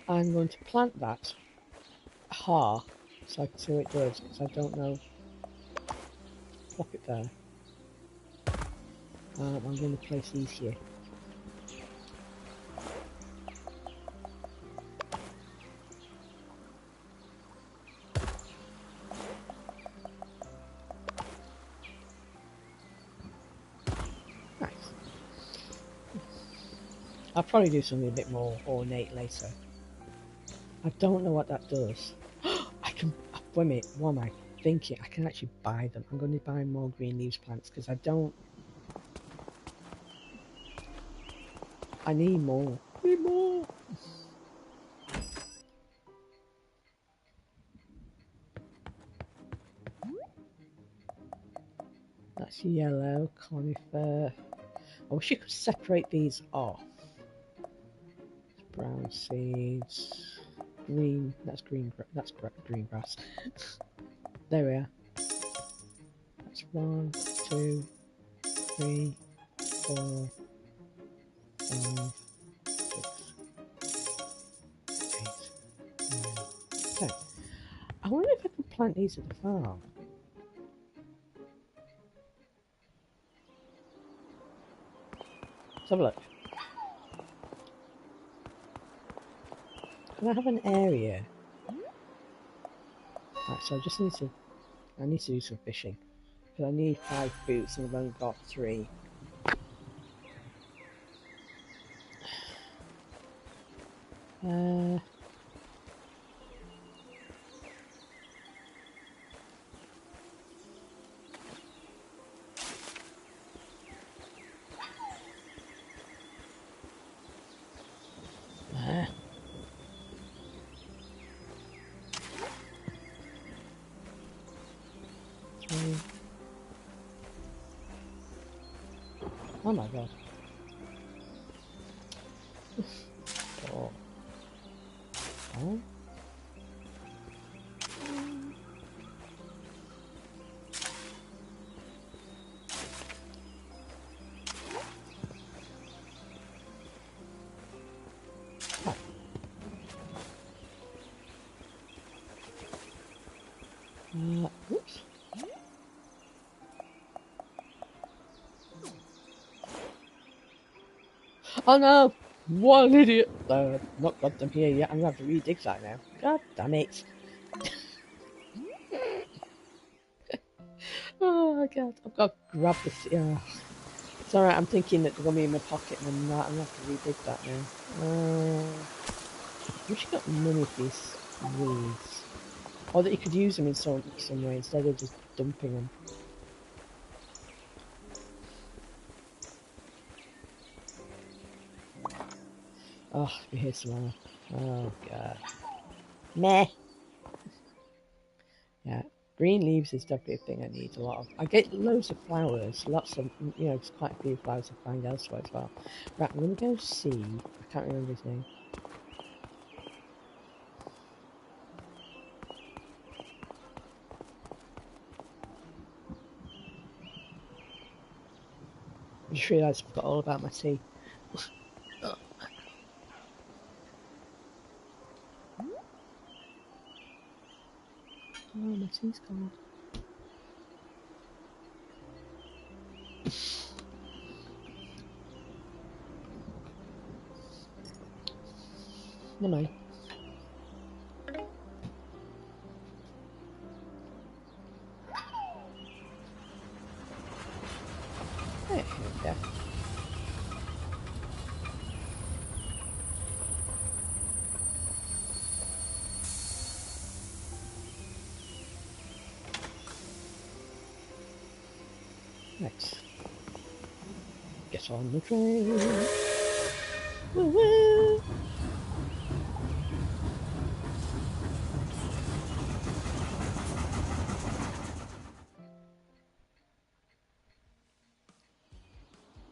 I'm going to plant that so I can see what it does, because I don't know. Plop it there. I'm going to place these here. Nice. I'll probably do something a bit more ornate later. I don't know what that does. I can. Wait a minute. What am I thinking? I can actually buy them. I'm going to buy more green leaves plants because I don't. I need more. Need more. That's yellow conifer. I wish you could separate these off. Brown seeds. Green. That's green. That's green grass. There we are. That's 1, 2, 3, 4, 5, 6, 8, 9, 10. I wonder if I can plant these at the farm. Let's have a look. Can I have an area? Right, so I need to do some fishing. Because I need 5 boots and I've only got 3. Oh my god. 4. 5. Oops. Oh no! What an idiot! Not got them here yet. I'm gonna have to redig that now. God damn it! Oh my god! I've got to grab this. It's alright. I'm thinking that they're gonna be in my pocket, and I'm not. I'm gonna have to redig that now. I wish you got none of these weeds, or that you could use them in some way instead of just dumping them. Oh, be here tomorrow. Oh god. Meh. Yeah, green leaves is definitely a thing I need a lot of. I get loads of flowers, lots of, there's quite a few flowers I find elsewhere as well. Right, I'm gonna go see. I can't remember his name. I just realised I forgot all about my tea. Oh, my tea's cold. Never mind. There we go. Right. Get on the train. Woo woo!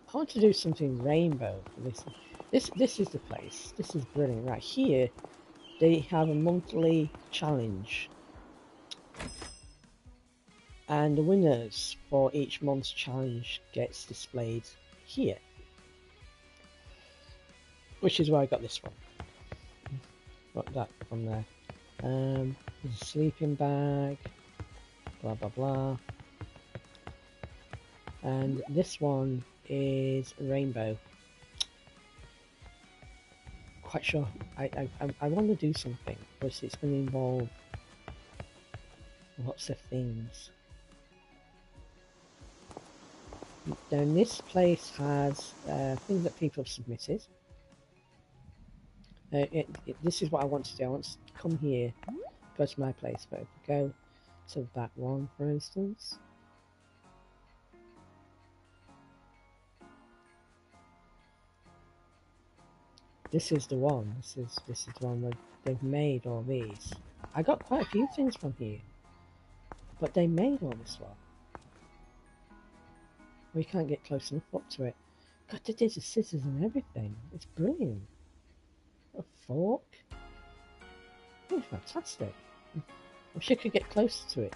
I want to do something rainbow for this. This is the place. This is brilliant. Right here, they have a monthly challenge, and the winners for each month's challenge gets displayed here, which is where I got this one. Got that from there. There's a sleeping bag. Blah blah blah. And this one is rainbow. Quite sure. I want to do something, but it's going to involve lots of things. Then this place has things that people have submitted. This is what I want to do. I want to come here, go to my place, but if we go to that one, for instance. This is the one. This is the one where they've made all these. I got quite a few things from here, but they made all this one. We can't get close enough up to it. God, they did the scissors and everything. It's brilliant. A fork. It's fantastic. I wish I could get closer to it.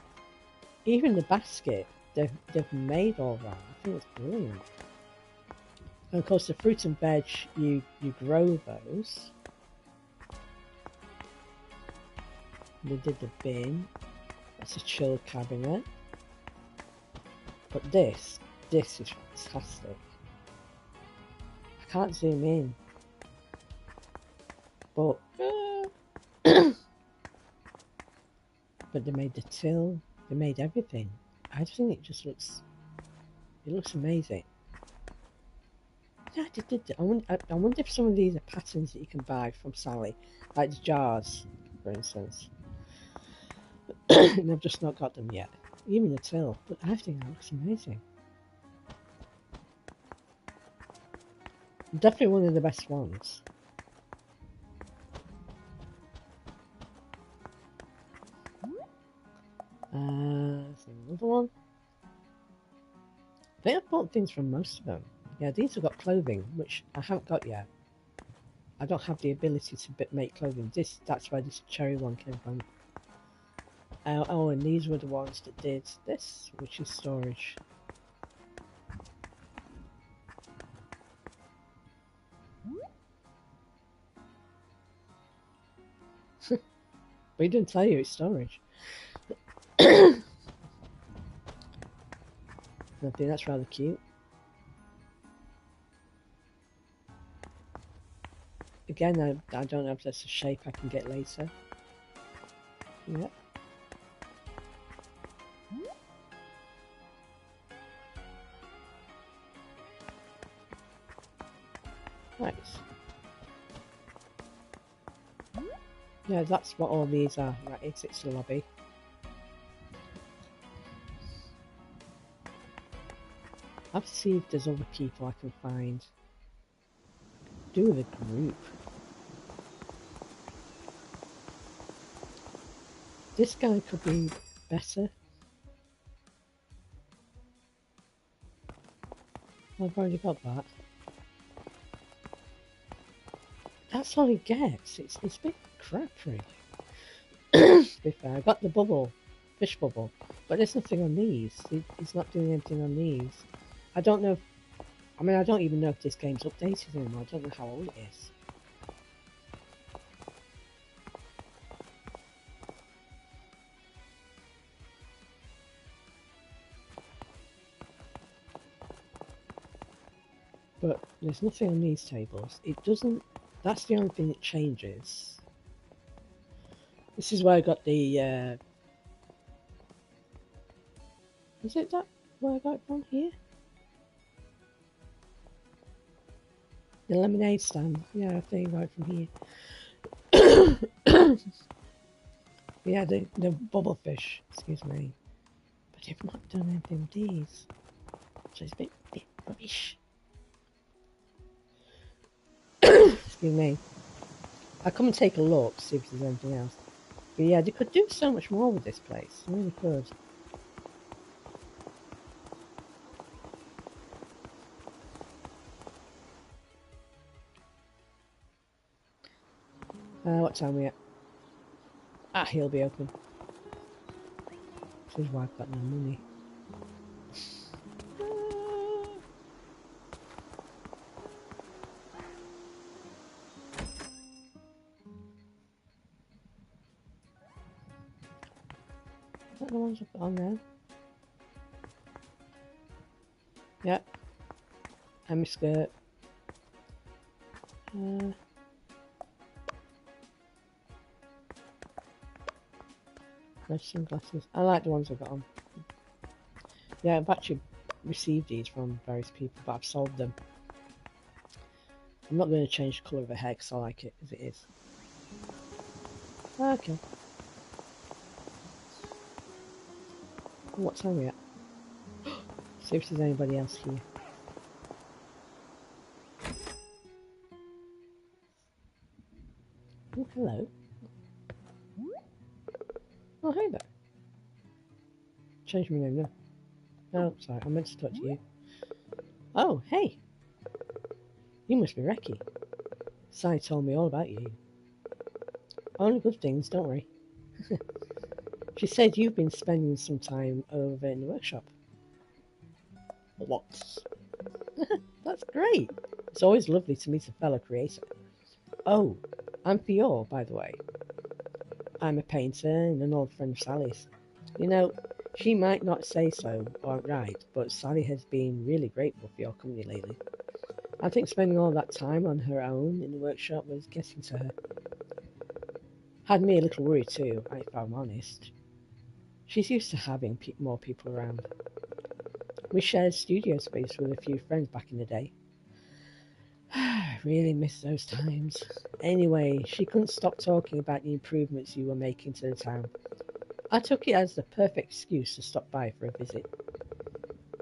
Even the basket, they've made all that. I think it's brilliant. And of course, the fruit and veg, you grow those. They did the bin. That's a chill cabinet. But this is fantastic. I can't zoom in, but but they made the till. They made everything. I just think it looks amazing. Yeah, I wonder if some of these are patterns that you can buy from Sally, like the jars, for instance. And I've just not got them yet. Even the till, but I think that looks amazing. Definitely one of the best ones. There's another one. I think I've bought things from most of them. Yeah, these have got clothing, which I haven't got yet. I don't have the ability to make clothing. That's where this cherry one came from. Oh, and these were the ones that did this, which is storage. But he didn't tell you it's storage. I think that's rather cute. Again, I don't know if that's a shape I can get later. Yep. Nice. Yeah, that's what all these are. Right, it's the lobby. I'll see if there's other people I can find. Do with a group. This guy could be better. I've already got that. That's all he gets. It's a bit crap, really. To be fair, I got the bubble, fish bubble, but there's nothing on these. He's not doing anything on these. I don't know. I mean, I don't even know if this game's updated anymore. I don't know how old it is. But there's nothing on these tables. It doesn't. That's the only thing that changes. This is where I got the. Is it that where I got it from here? The lemonade stand. Yeah, I think I got it from here. Yeah, the bubble fish. Excuse me. But they've not done anything with these. So it's a bit rubbish. Excuse me. I'll come and take a look, see if there's anything else. But yeah, they could do so much more with this place. They really could. What time are we at? Ah, he'll be open. His wife got no money. that the ones I've got on there? Yep. And my skirt. Red sunglasses. I like the ones I've got on. Yeah, I've actually received these from various people, but I've sold them. I'm not going to change the colour of the hair because I like it as it is. Okay. What time are we at? See if there's anybody else here. Oh, hello. Oh, hey there. Change my name now. Oh, sorry, I meant to talk to you. Oh, hey. You must be Reki. Sai told me all about you. Only good things, don't worry. She said you've been spending some time over in the workshop. Lots. That's great. It's always lovely to meet a fellow creator. Oh, I'm Fior, by the way. I'm a painter and an old friend of Sally's. You know, she might not say so outright, but Sally has been really grateful for your company lately. I think spending all that time on her own in the workshop was getting to her. Had me a little worried too, if I'm honest. She's used to having more people around. We shared studio space with a few friends back in the day. I really miss those times. Anyway, she couldn't stop talking about the improvements you were making to the town. I took it as the perfect excuse to stop by for a visit.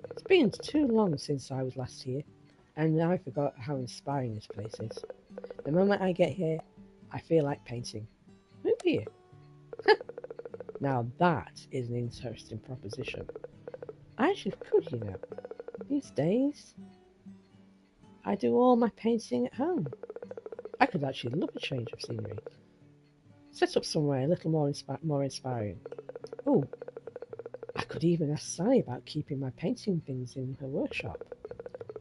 It's been too long since I was last here, and I forgot how inspiring this place is. The moment I get here, I feel like painting. Move here. Now that is an interesting proposition. I actually could, you know. These days, I do all my painting at home. I could actually love a change of scenery. Set up somewhere a little more inspiring. Oh, I could even ask Sally about keeping my painting things in her workshop.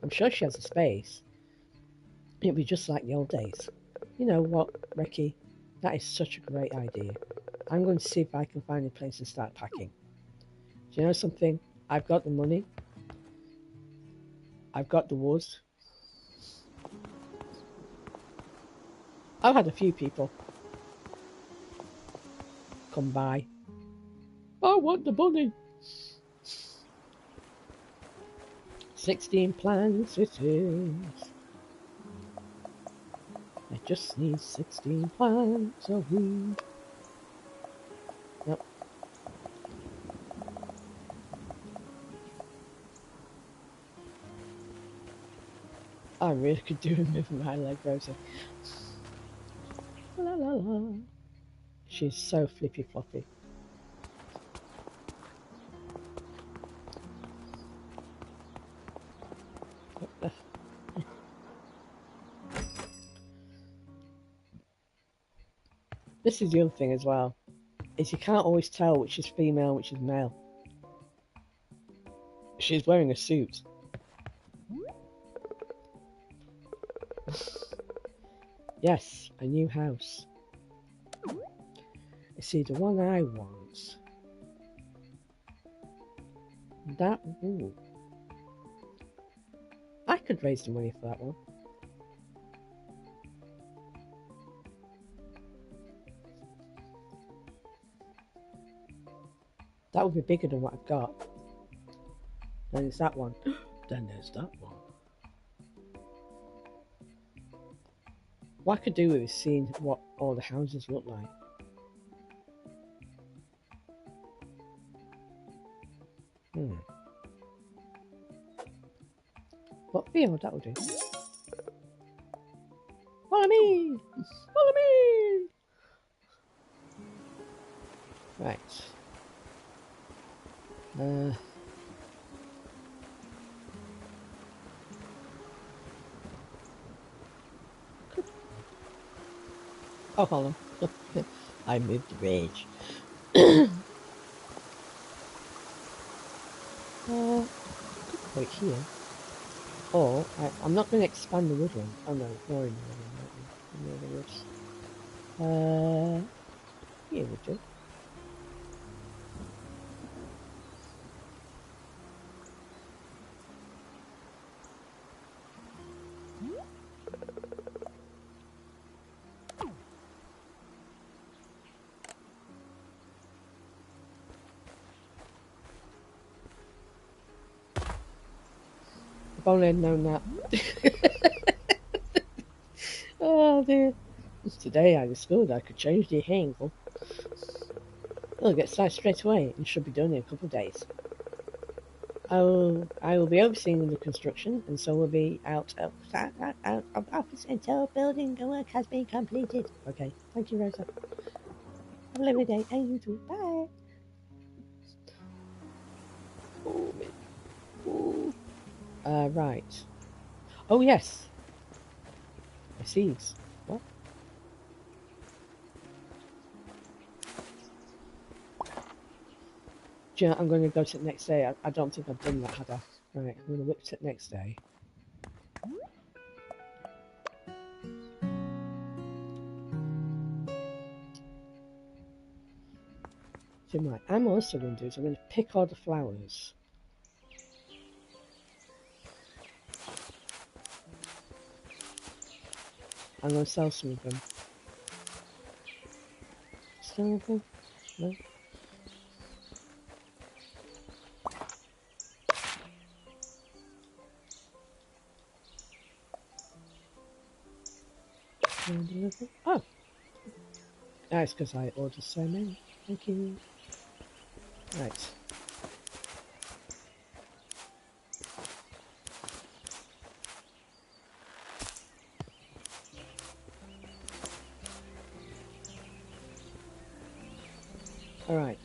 I'm sure she has a space. It'd be just like the old days. You know what, Reki? That is such a great idea. I'm going to see if I can find a place to start packing. Do you know something? I've got the money. I've got the wood. I've had a few people come by. I want the money. 16 plants it is. I just need 16 plants of weed. Yep. I really could do with moving my leg, Rosie. La la la. She's so flippy floppy. This is the other thing as well, is you can't always tell which is female and which is male. She's wearing a suit. Yes, a new house. You see, the one I want. That, ooh. I could raise the money for that one. That would be bigger than what I've got. Then there's that one. Then there's that one. What I could do is seeing what all the houses look like. What field that will do? Follow me! Follow me! Right. Oh, hold on. I moved the rage. Wait here. Or, I'm not going to expand the woodland. Oh no, more in the woods. Here we do. If only I'd known that. Oh dear. Today I discovered I could change the angle. It'll get started straight away and should be done in a couple of days. I will be overseeing the construction, and so will be out of office until building work has been completed. Okay, thank you, Rosa. Have a lovely day, and you too. Bye. Right. Oh yes. My seeds. What? Do you know, I'm going to go to the next day. I don't think I've done that, had I? Right, I'm going to look to the next day. So what I'm also going to do is I'm going to pick all the flowers. I'm going to sell some of them. Sell them? No? Oh! That's because I ordered so many. Thank you. Right. Alright.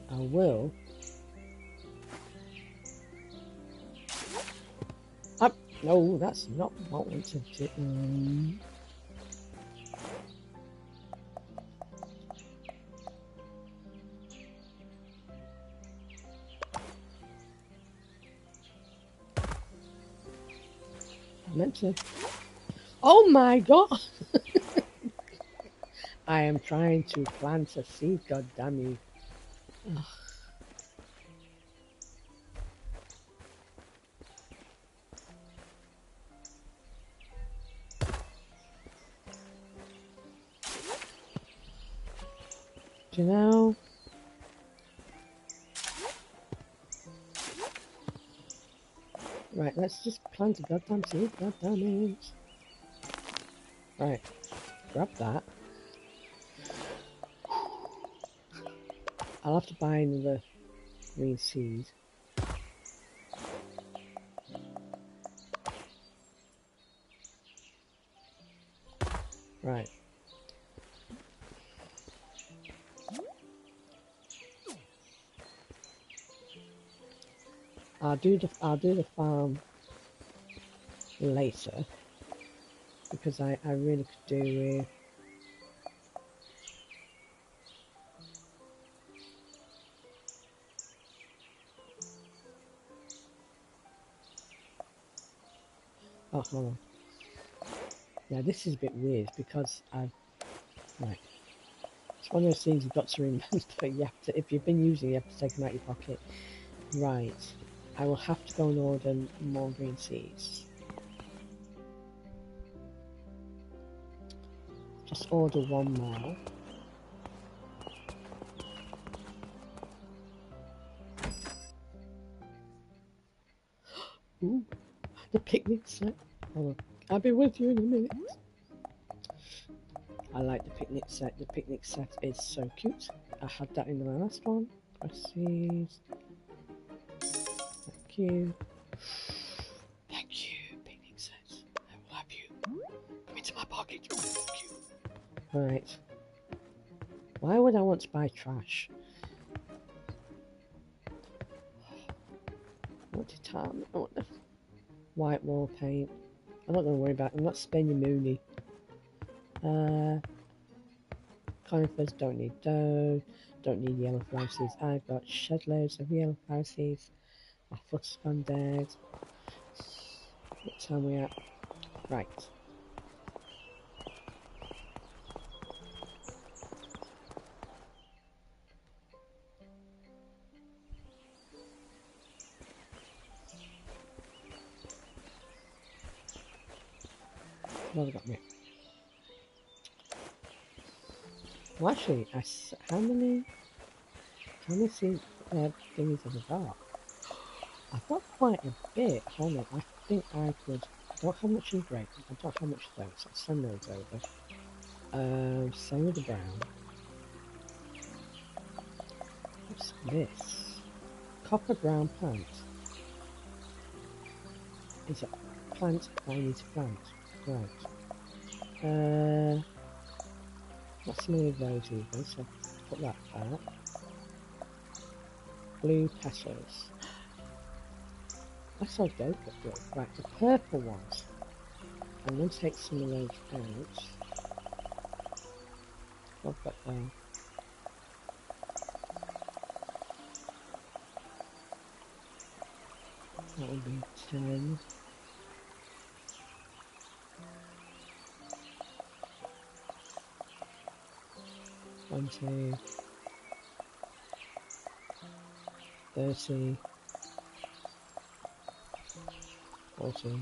I will. Up. No, that's not what I wanted to do. I meant to. Oh my god! I am trying to plant a seed, god damn you. Ugh. Do you know? Right, let's just plant a goddamn seed, god damn it. Right, grab that. I'll have to buy another green seed. Right. I'll do the farm later because I really could do with oh hold on. Yeah, this is a bit weird because I've right. It's one of those things you've got to remember. You have to, if you've been using it, you have to take them out of your pocket. Right. I will have to go and order more green seeds. Just order one more. Ooh, the picnic set. Hold on. I'll be with you in a minute. I like the picnic set. The picnic set is so cute. I had that in my last one. Proceed. Thank you. Thank you, picnic set. I will have you. Come into my pocket. Thank you. Right. Why would I want to buy trash? I want to tarm. I want the white wall paint. I'm not going to worry about it. I'm not spending money. Conifers don't need those. Don't need yellow flower seeds. I've got shed loads of yellow flower seeds. My foot's gone dead. What time are we at? Right. What have I got me? Well, actually, how many seeds thingies have I got? I've got quite a bit. Hold on, I think I could. I don't have much in red. I don't have much of those. I'll send those over. Same with the brown. What's this? Copper brown plant. Is it a plant I need to plant? Right. Not so many of those either, so put that back. Blue petals. I saw Doka blue. Right, the purple ones. I'm going to take some of those out. What I've got there. That will be 10. One, 2, 30, 40,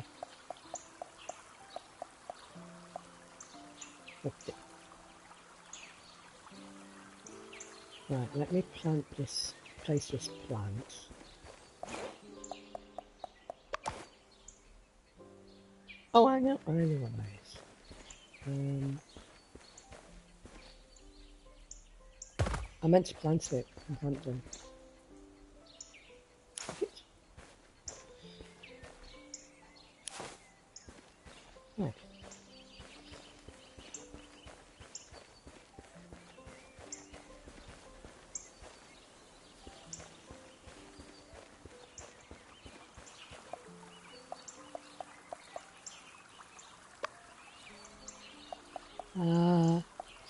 50. Right, let me plant this, place this plant. Oh, I know what that is. I meant to plant it and plant them. Right.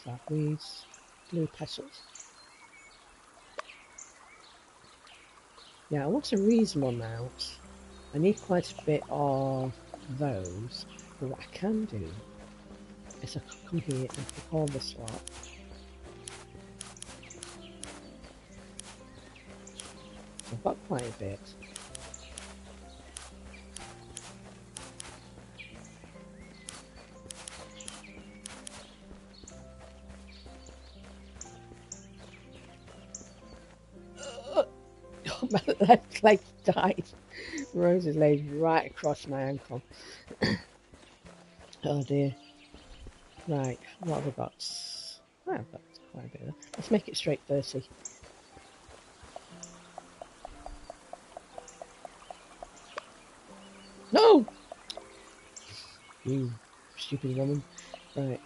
That weeds, blue petals. Yeah, I want a reasonable amount. I need quite a bit of those, but what I can do is I can come here and pick all this lot. I've got quite a bit. My left leg died. Rose is laid right across my ankle. Oh dear. Right, what have I got? Oh, I've got quite a bit there. Let's make it straight 30. No! You stupid woman. Right.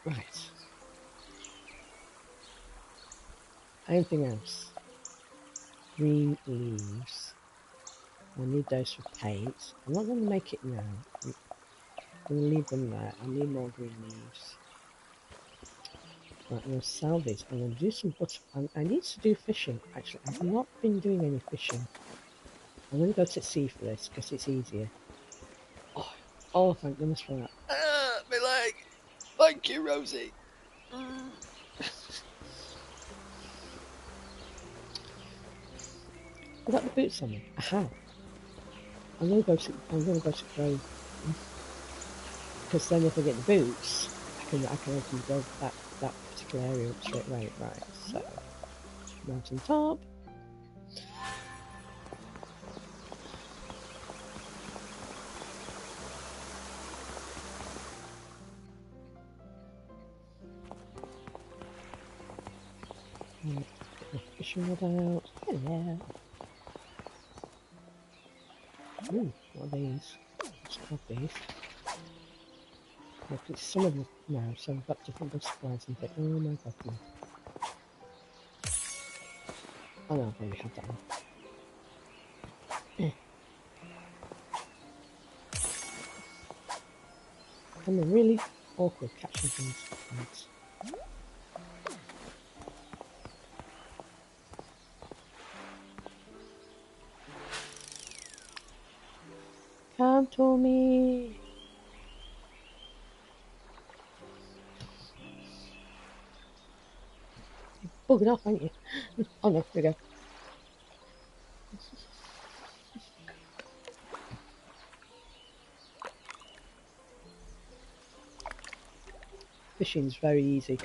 Right. Anything else? Green leaves. I need those for paint. I'm not going to make it now. I'm going to leave them there. I need more green leaves. Right, I'm going to sell these. I'm going to do some butter. I need to do fishing. Actually, I've not been doing any fishing. I'm going to go to sea for this because it's easier. Oh, thank goodness for that. My leg. Thank you, Rosie. You got the boots on me? I have. I'm gonna go to Grove because then if I get the boots, I can open the Grove that particular area up straight away. Right. So mountain top. Get the fishing rod out. Hello. Ooh, what are these? Let's grab these. Look, it's some of them now, so I've got different butterflies and things. Oh my god, no. Oh no, I've already had that one. I'm really awkward catching things. Right. Come. on, Tommy. You're bugging off, aren't you? Oh no, there we go. Fishing's very easy.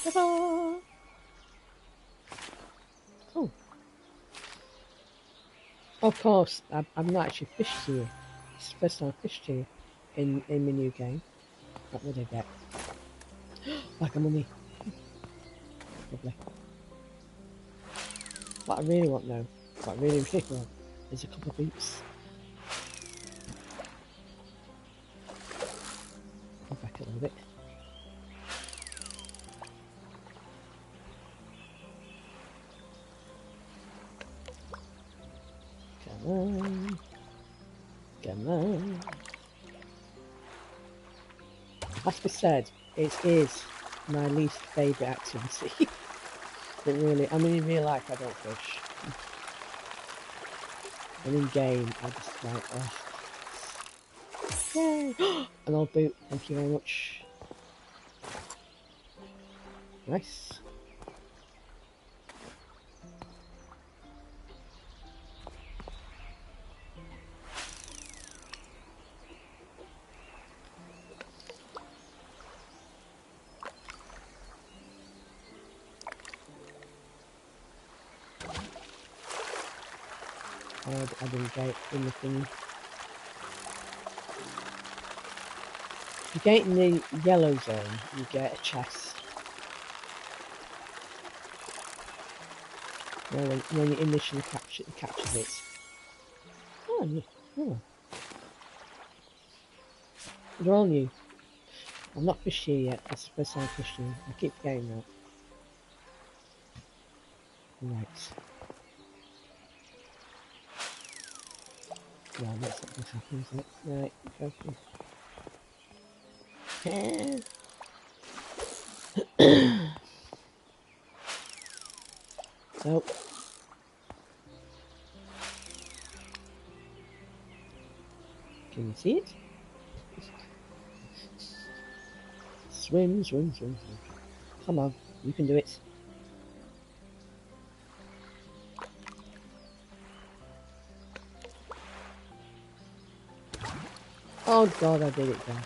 Ta-da! Oh. Of course, I've not actually fished here. It's the first time I fished here in my new game. What would I get? Like a money. Lovely. What I really want though, what I really want, is a couple of boots. Go back a little bit. Come on. Come on. As we said, it is my least favourite activity. It really, I mean in real life I don't fish. And in game I just like, oh. Yay! An old boot, thank you very much. Nice. I didn't get in the thing. If you get in the yellow zone, you get a chest. Well, when you initially captures it. Oh, oh. They're all new. I'm not fished here yet. This is the first time I'm fishing. I keep forgetting that. Right. Yeah, that's what this happens, isn't it? Right, go for it. So. Can you see it? Swim, swim, swim, swim. Come on, you can do it. Oh god, I did it then.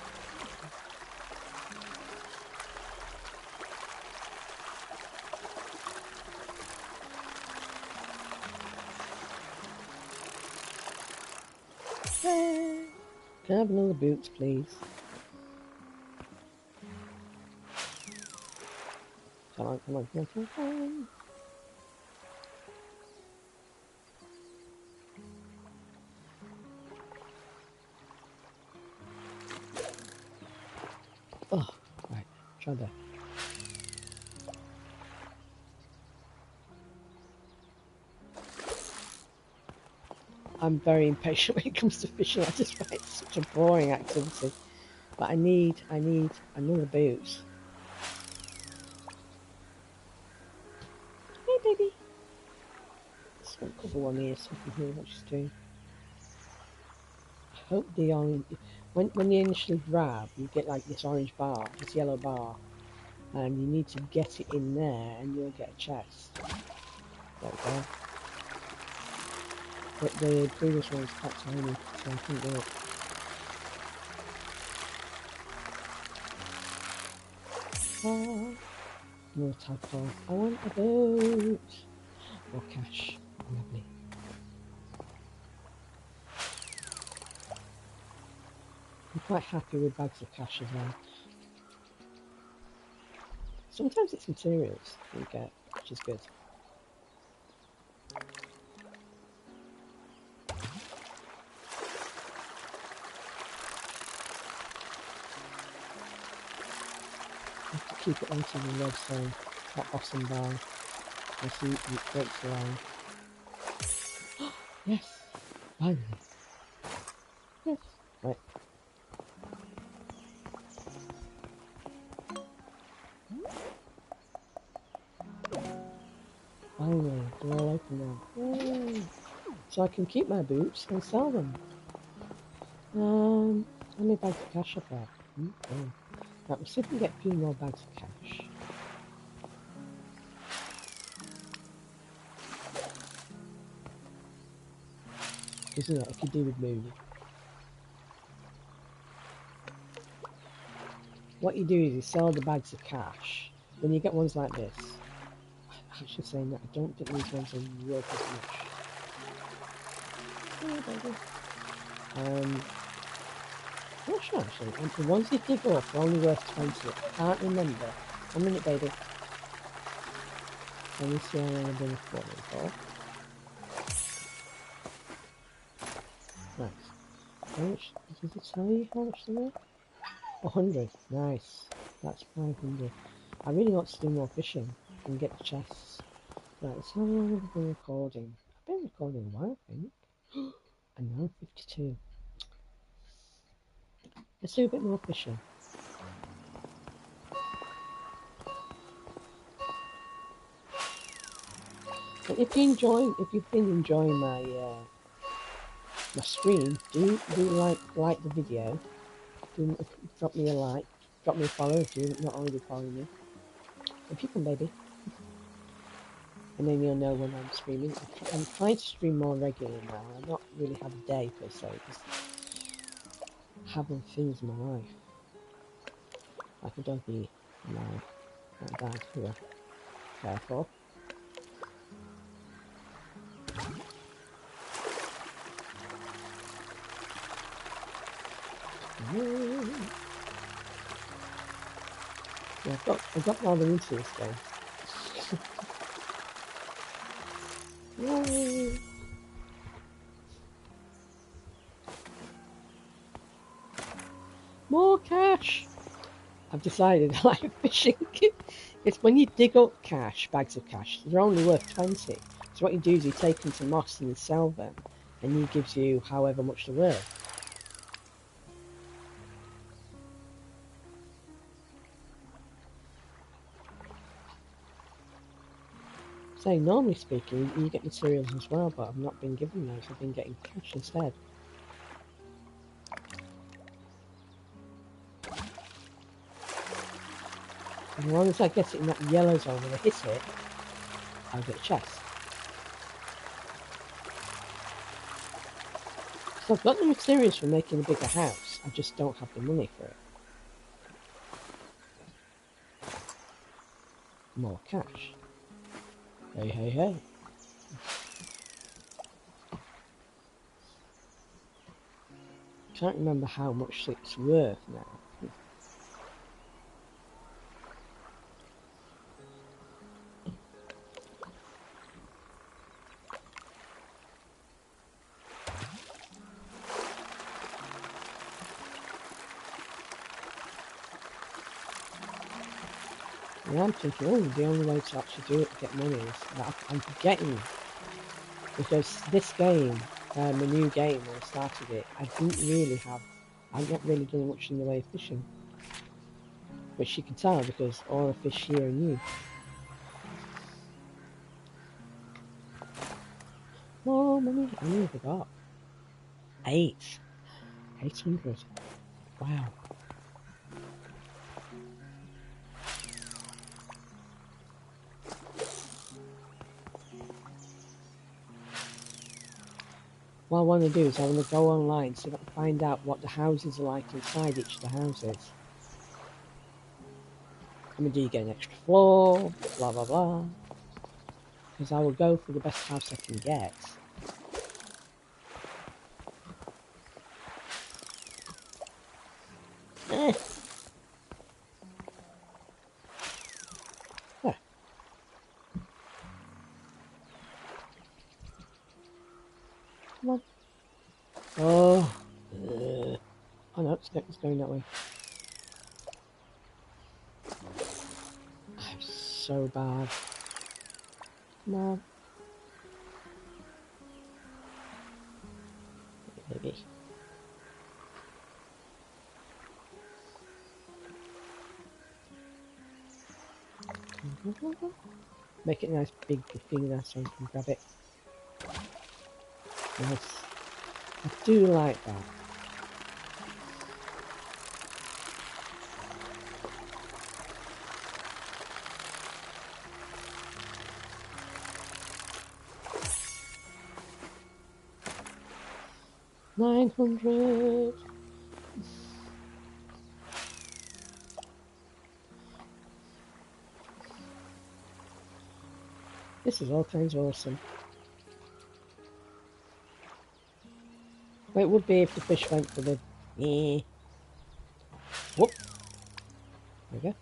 Can I have another boot, please? Come on, come on, come on, come on, come on. Oh, right, try that. I'm very impatient when it comes to fishing. I just find it such a boring activity. But I need another boot. Hey, baby. Just got a couple one here so you can hear what she's doing. I hope the orange. When you initially grab, you get like this orange bar, this yellow bar, and you need to get it in there, and you'll get a chest. There we go. But the previous one was quite tiny, so I couldn't do it. Oh, more tadpole. I want a boat. More cash. Lovely. I'm quite happy with bags of cash as well. Sometimes it's materials you get, which is good. I have to keep it onto the red zone, that bottom bar. I see it breaks the line. Yes! Finally! Yes! Right. Finally, they're all open now. Yay! So I can keep my boots and sell them. How many bags of cash I've got? Oh. Right, we'll see if we can get a few more bags of cash. Isn't it? If you do with move. What you do is you sell the bags of cash. Then you get ones like this. I should say that I don't think these ones are worth as much. Oh, baby. I'm not sure actually. And the ones you dig up are only worth 20. I can't remember. 1 minute, baby. Let me see how long I've been recording for. Nice. How much? Does it tell you how much they're worth? 100. Nice. That's 500. I really want to do more fishing and get the chests. Right, let's see how long I've been recording. I've been recording a while, I think. And now 52. Let's do a bit more fishing. But if you've been enjoying my my stream, do like the video. Do drop me a like, drop me a follow if you're not already following me. If you can, baby. And then you'll know when I'm streaming. I'm trying to stream more regularly now. I not really have a day per se, just having things in my life. Like a doggy, my dad who I care for. Yeah, I've got rather into this game. Yay! More cash! I've decided I like fishing. It's when you dig up cash, bags of cash, they're only worth 20. So what you do is you take them to Moss and you sell them, and he gives you however much they're worth. So normally speaking, you get materials as well, but I've not been given those. I've been getting cash instead. As long as I get it in that yellow zone when I hit it, I'll get a chest. So I've got the materials for making a bigger house, I just don't have the money for it. More cash. Hey, hey, hey. Can't remember how much it's worth now. And I'm thinking, oh, the only way to actually do it to get money is that I'm forgetting. Because this game, the new game when I started it, I've not really done much in the way of fishing. Which you can tell because all the fish here are new. More money, I nearly forgot. 800. Wow. What I want to do is I want to go online, see if I can find out what the houses are like inside each of the houses. I mean, do you get an extra floor? Blah, blah, blah. Because I will go for the best house I can get. Eh. There. Come on. Oh. Oh no, it's going that way. I'm so bad. Come on. Maybe. Make it nice, big finger so you can grab it. Nice. I do like that. $900. This is all kinds of awesome. Well, it would be if the fish went for the... Whoop. There we go.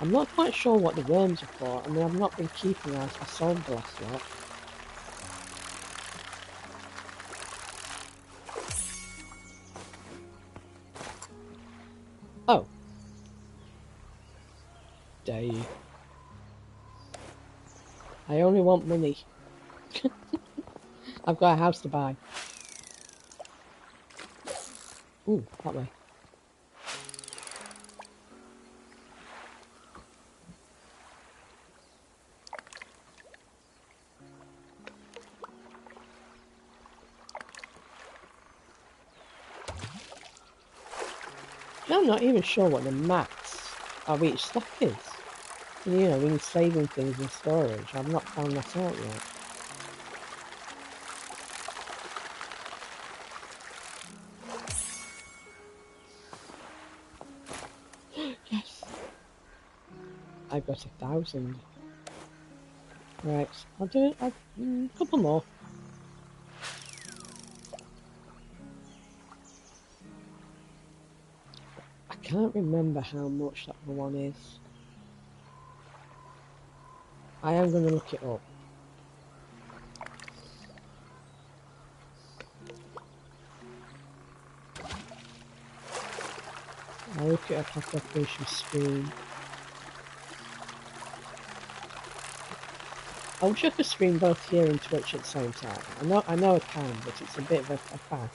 I'm not quite sure what the worms are for. I mean, I've not been keeping as I sold the last lot. Oh. Dave. I only want money. I've got a house to buy. Ooh, that way. I'm not even sure what the max of each stock is. You know, when you're saving things in storage, I've not found that out yet. Yes! I've got 1,000. Right, I'll do a couple more. I can't remember how much that one is. I am going to look it up. I'll look it up after I finish the stream. I wish I could stream both here and Twitch at the same time. I know I can, but it's a bit of a faff.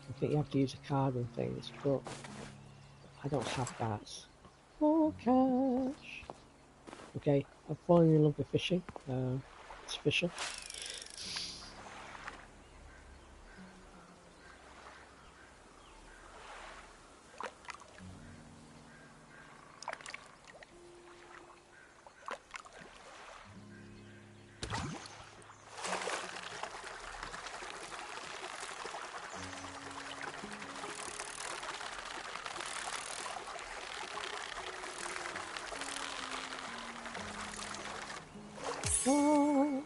I think you have to use a card and things, but I don't have that. More cash. Okay, I've fallen in love with fishing. It's official. Oh.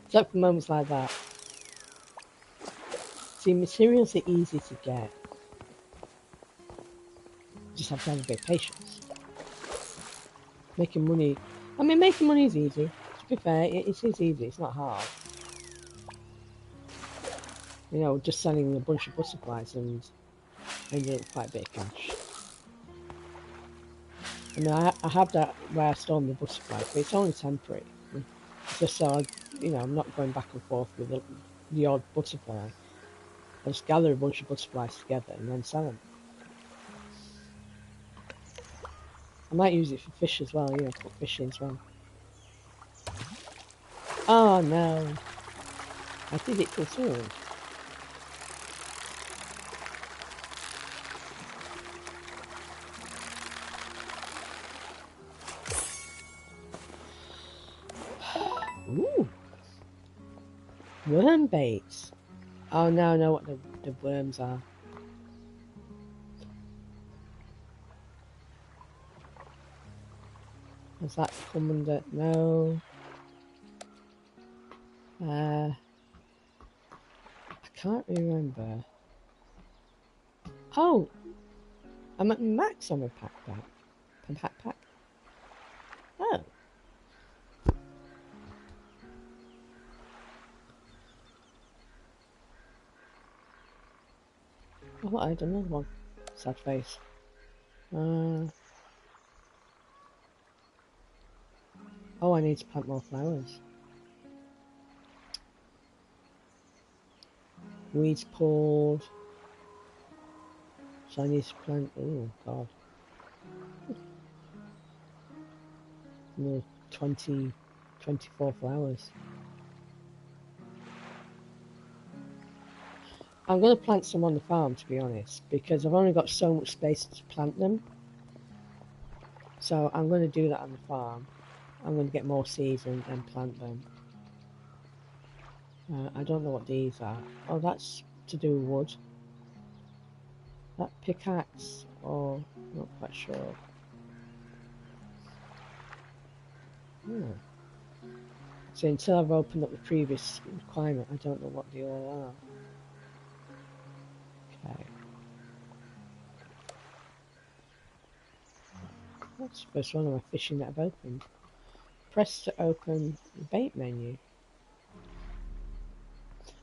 Except for moments like that. See, materials are easy to get. You just have to have a bit of patience. Making money. I mean, making money is easy. To be fair, it is easy. It's not hard. You know, just selling a bunch of butterflies and ended up quite a bit of cash. I mean, I have that where I store my butterflies, but it's only temporary. Just so I'm not going back and forth with the odd butterfly. I just gather a bunch of butterflies together and then sell them. I might use it for fish as well, put fish in as well. Oh no, I did it too soon. Ooh, worm baits. Oh, now I know what the worms are. Does that come under? No. I can't remember. Oh, I'm at max on my pack. Oh. Oh, I had another one. Sad face. Oh, I need to plant more flowers. Weeds pulled. So I need to plant. Oh, God. No, 20, 24 flowers. I'm going to plant some on the farm, to be honest, because I've only got so much space to plant them. So I'm going to do that on the farm. I'm going to get more seeds and plant them. I don't know what these are. Oh, that's to do with wood. That pickaxe? Oh, not quite sure. Hmm. So until I've opened up the previous requirement, I don't know what they all are. Okay. That's the first one of my fishing that I've opened. Press to open the bait menu.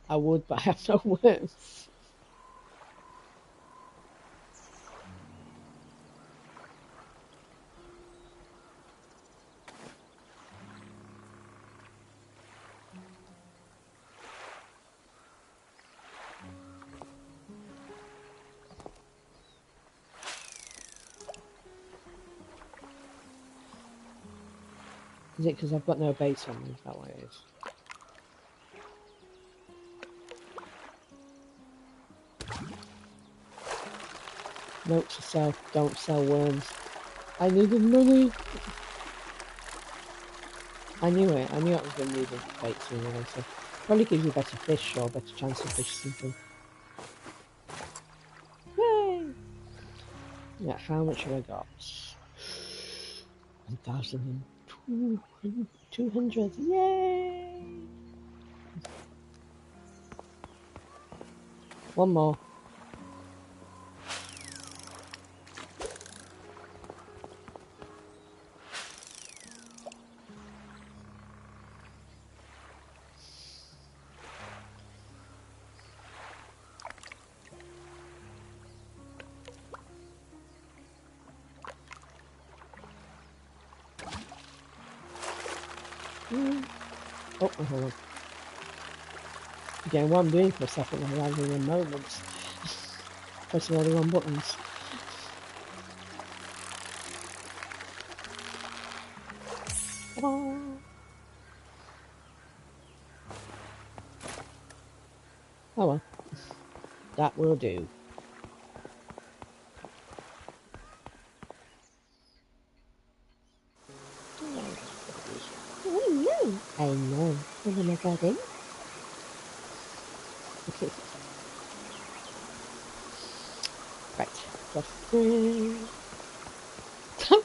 I would, but I have no worms. Is it because I've got no bait on me? Is that what it is? Note to self, don't sell worms. I needed money. I knew it. I knew I was going to need a bait sooner or later. Probably gives you better fish or better chance of fish something. Yay! Yeah, how much have I got? 1,200. Yay! One more. Oh, hold on. Again, what I'm doing for a second, I'm having a moment. Pressing all the wrong buttons. Oh, oh well. That will do. Oh no! I know. What am I getting? Right. Plus 3. Stop!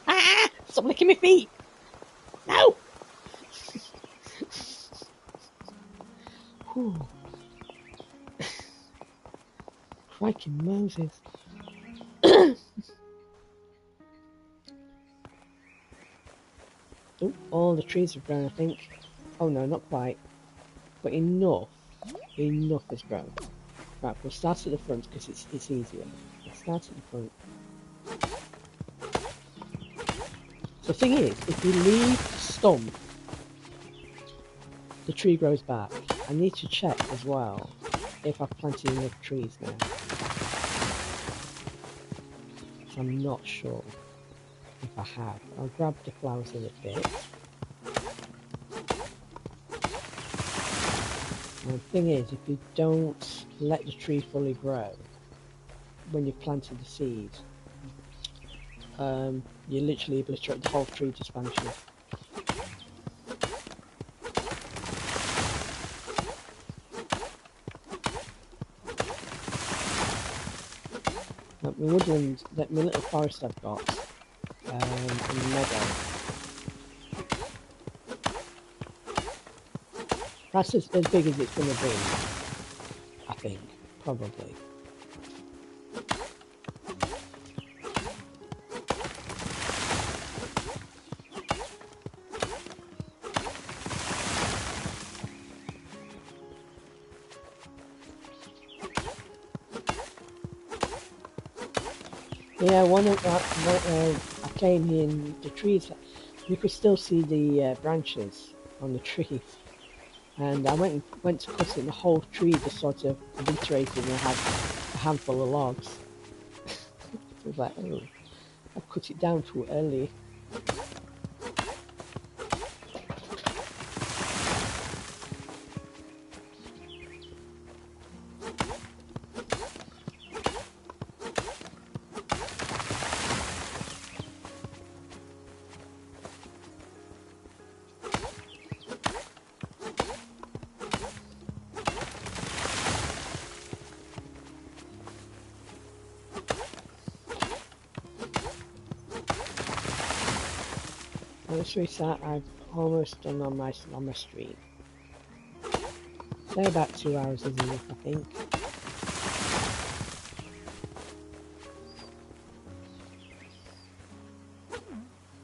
Ah! Stop licking my feet! No! Whew. Crikey Moses. Oh, all the trees have grown, I think. Oh no, not quite. But enough. Enough has grown. Right, we'll start at the front because it's easier. Let's start at the front. The thing is, if you leave the stump, the tree grows back. I need to check as well if I've planted enough trees now. So I'm not sure if I have. I'll grab the flowers in a bit. And the thing is, if you don't let the tree fully grow when you've planted the seed, you literally obliterate the whole tree just vanishes. Like my woodland, like my little forest I've got in the meadow. That's as big as it's going to be, I think, probably. Yeah, one of that, I came in, the trees, you could still see the branches on the trees. And I went to cut it, and the whole tree just sort of obliterated, and I had a handful of logs. So I was like, oh, I cut it down too early. On the street I've almost done on my street. So about 2 hours is enough, I think.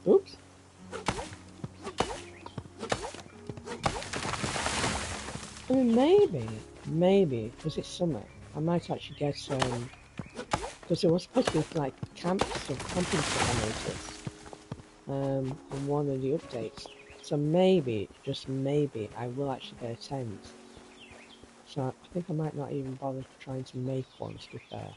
Oops. I mean, maybe, because it's summer, I might actually get because there was supposed to be like camps or camping stuff I noticed on one of the updates. So maybe, just maybe, I will actually get a tent. So I think I might not even bother trying to make one, to be fair.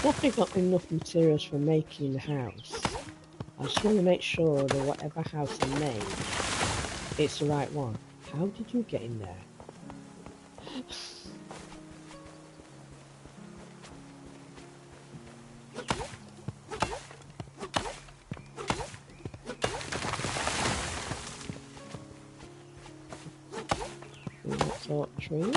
Definitely got enough materials for making the house. I just want to make sure that whatever house I make, it's the right one. How did you get in there? That sort of tree.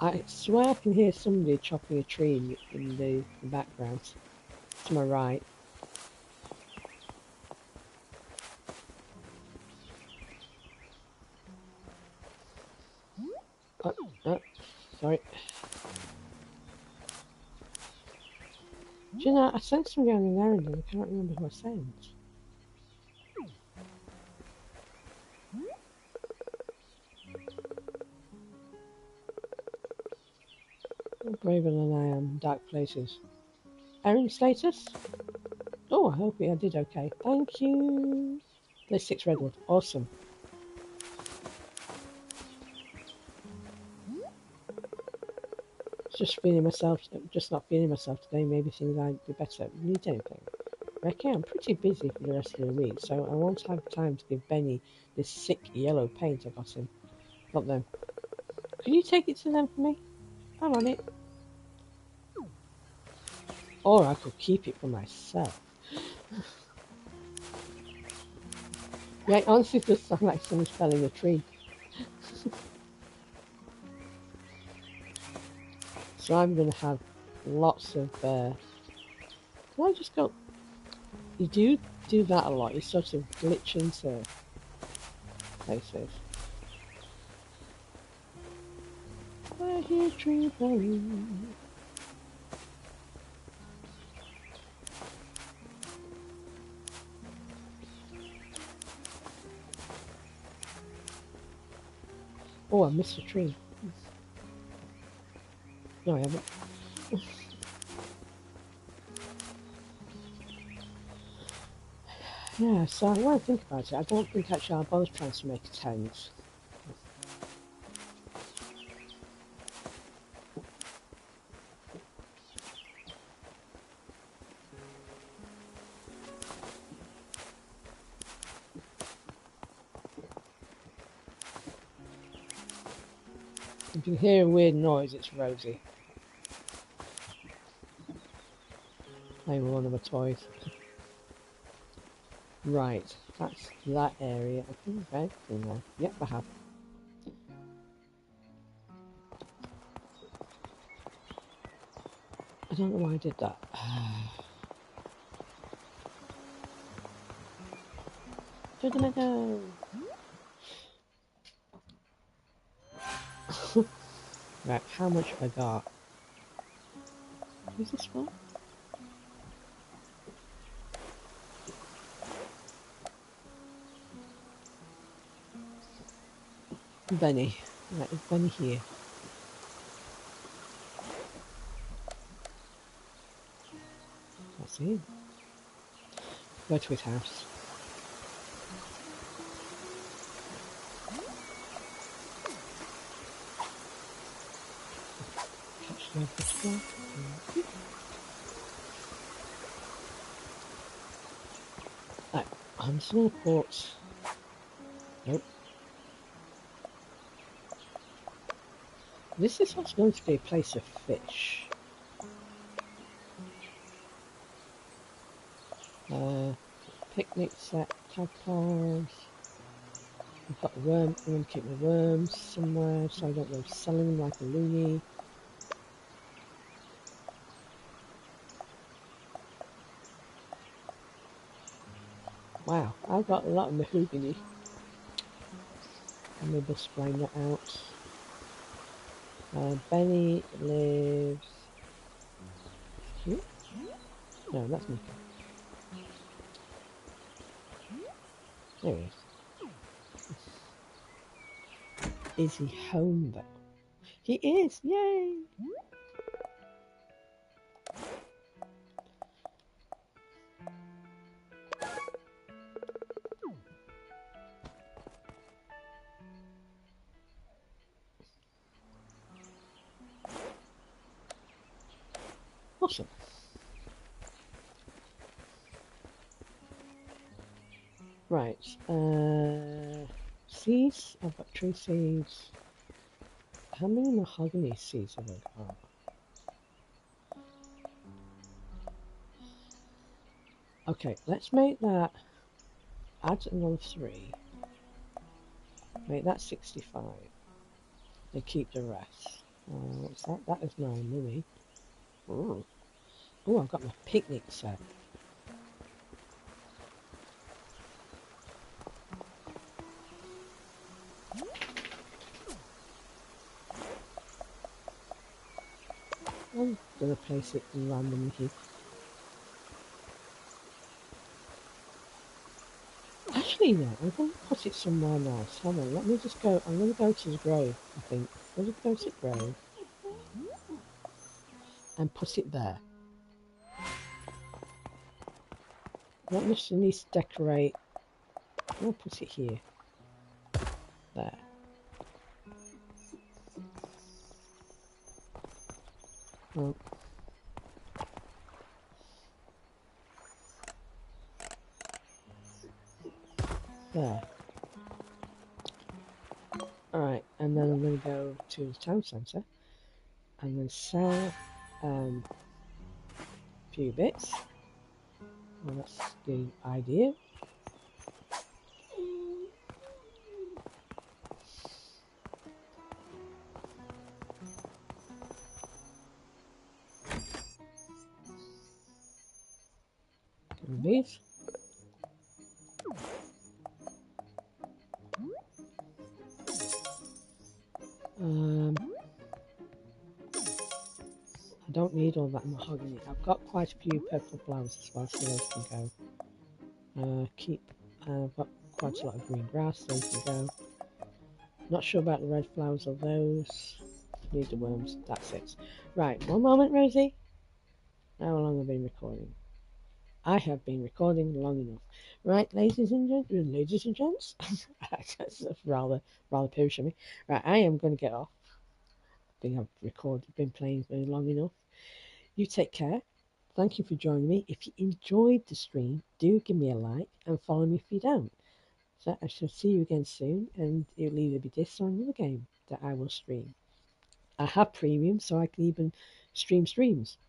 I swear I can hear somebody chopping a tree in the background, to my right. Oh, sorry. Do you know, I sent somebody on an errand and I can't remember who I sent. You're braver than I am, dark places. Errand status? Oh, I hope I did okay. Thank you. There's 6 redwood. Awesome. Just not feeling myself today. Maybe things I'd do better. Need anything? Okay, I'm pretty busy for the rest of the week, so I won't have time to give Benny this sick yellow paint I got them. Could you take it to them for me? I'm on it. Or I could keep it for myself. Yeah, it honestly does sound like someone's felling a tree. So I'm going to have lots of... Can I just go... You do that a lot. You sort of glitch into places. I hear tree felling. Oh, I missed a tree. No, I haven't. Yeah, so when I think about it, I don't think actually I'll bother trying to make a tent. If you hear a weird noise, it's Rosie. Playing with one of her toys. Right, that's that area. I think I've been there. Yep, I have. I don't know why I did that. To the meadow! Right, how much have I got? Who's this one? Benny. Right, is Benny here? Can't see him. Go to his house. Catch the butterfly. Right, on small ports. Nope. This is what's going to be a place of fish. Picnic set, tadpoles. I've got a worm. I'm going to keep my worms somewhere so I don't go selling them like a loony. Wow, I've got a lot of mahogany. Let me just explain that out. Benny lives here? No, that's Mika. There he is. Is he home though? He is! Yay! Awesome. Right. Seeds. I've got tree seeds. How many mahogany seeds have I got? Okay, let's make that. Add another 3. Make that 65. And keep the rest. What's that? That is 9 money. Oh, I've got my picnic set. I'm gonna place it randomly here. Actually, no, I'm gonna put it somewhere nice. Hold on, let me just go. I'm gonna go to the grove, I think. I'm gonna go to the grove and put it there. Not necessarily needs to decorate. I'm gonna put it here. There. Oh. There. Alright, and then I'm going to go to the town centre and then sell a few bits. Well, that's the idea. These. I don't need all that mahogany. I've got quite a few purple flowers as well, so those can go. I've got quite a lot of green grass, those can go. Not sure about the red flowers or those. Need the worms, that's it. Right, one moment, Rosie. How long have I been recording? I have been recording long enough. Right, ladies and gents. That's rather perish of me. Right, I am going to get off. I think been playing very long enough. You take care. Thank you for joining me. If you enjoyed the stream, do give me a like and follow me if you don't. So I shall see you again soon, and it'll either be this or another game that I will stream. I have premium, so I can even stream streams.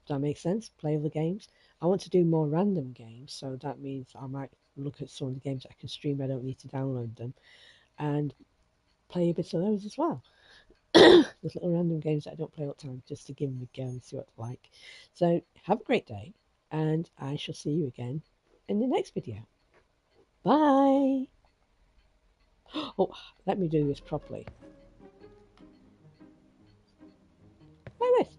Does that make sense? Play other games. I want to do more random games, so that means I might look at some of the games that I can stream. I don't need to download them, and play a bit of those as well. There's little random games that I don't play all the time, just to give them a go and see what they're like. So have a great day, and I shall see you again in the next video. Bye. Oh, let me do this properly. Like this.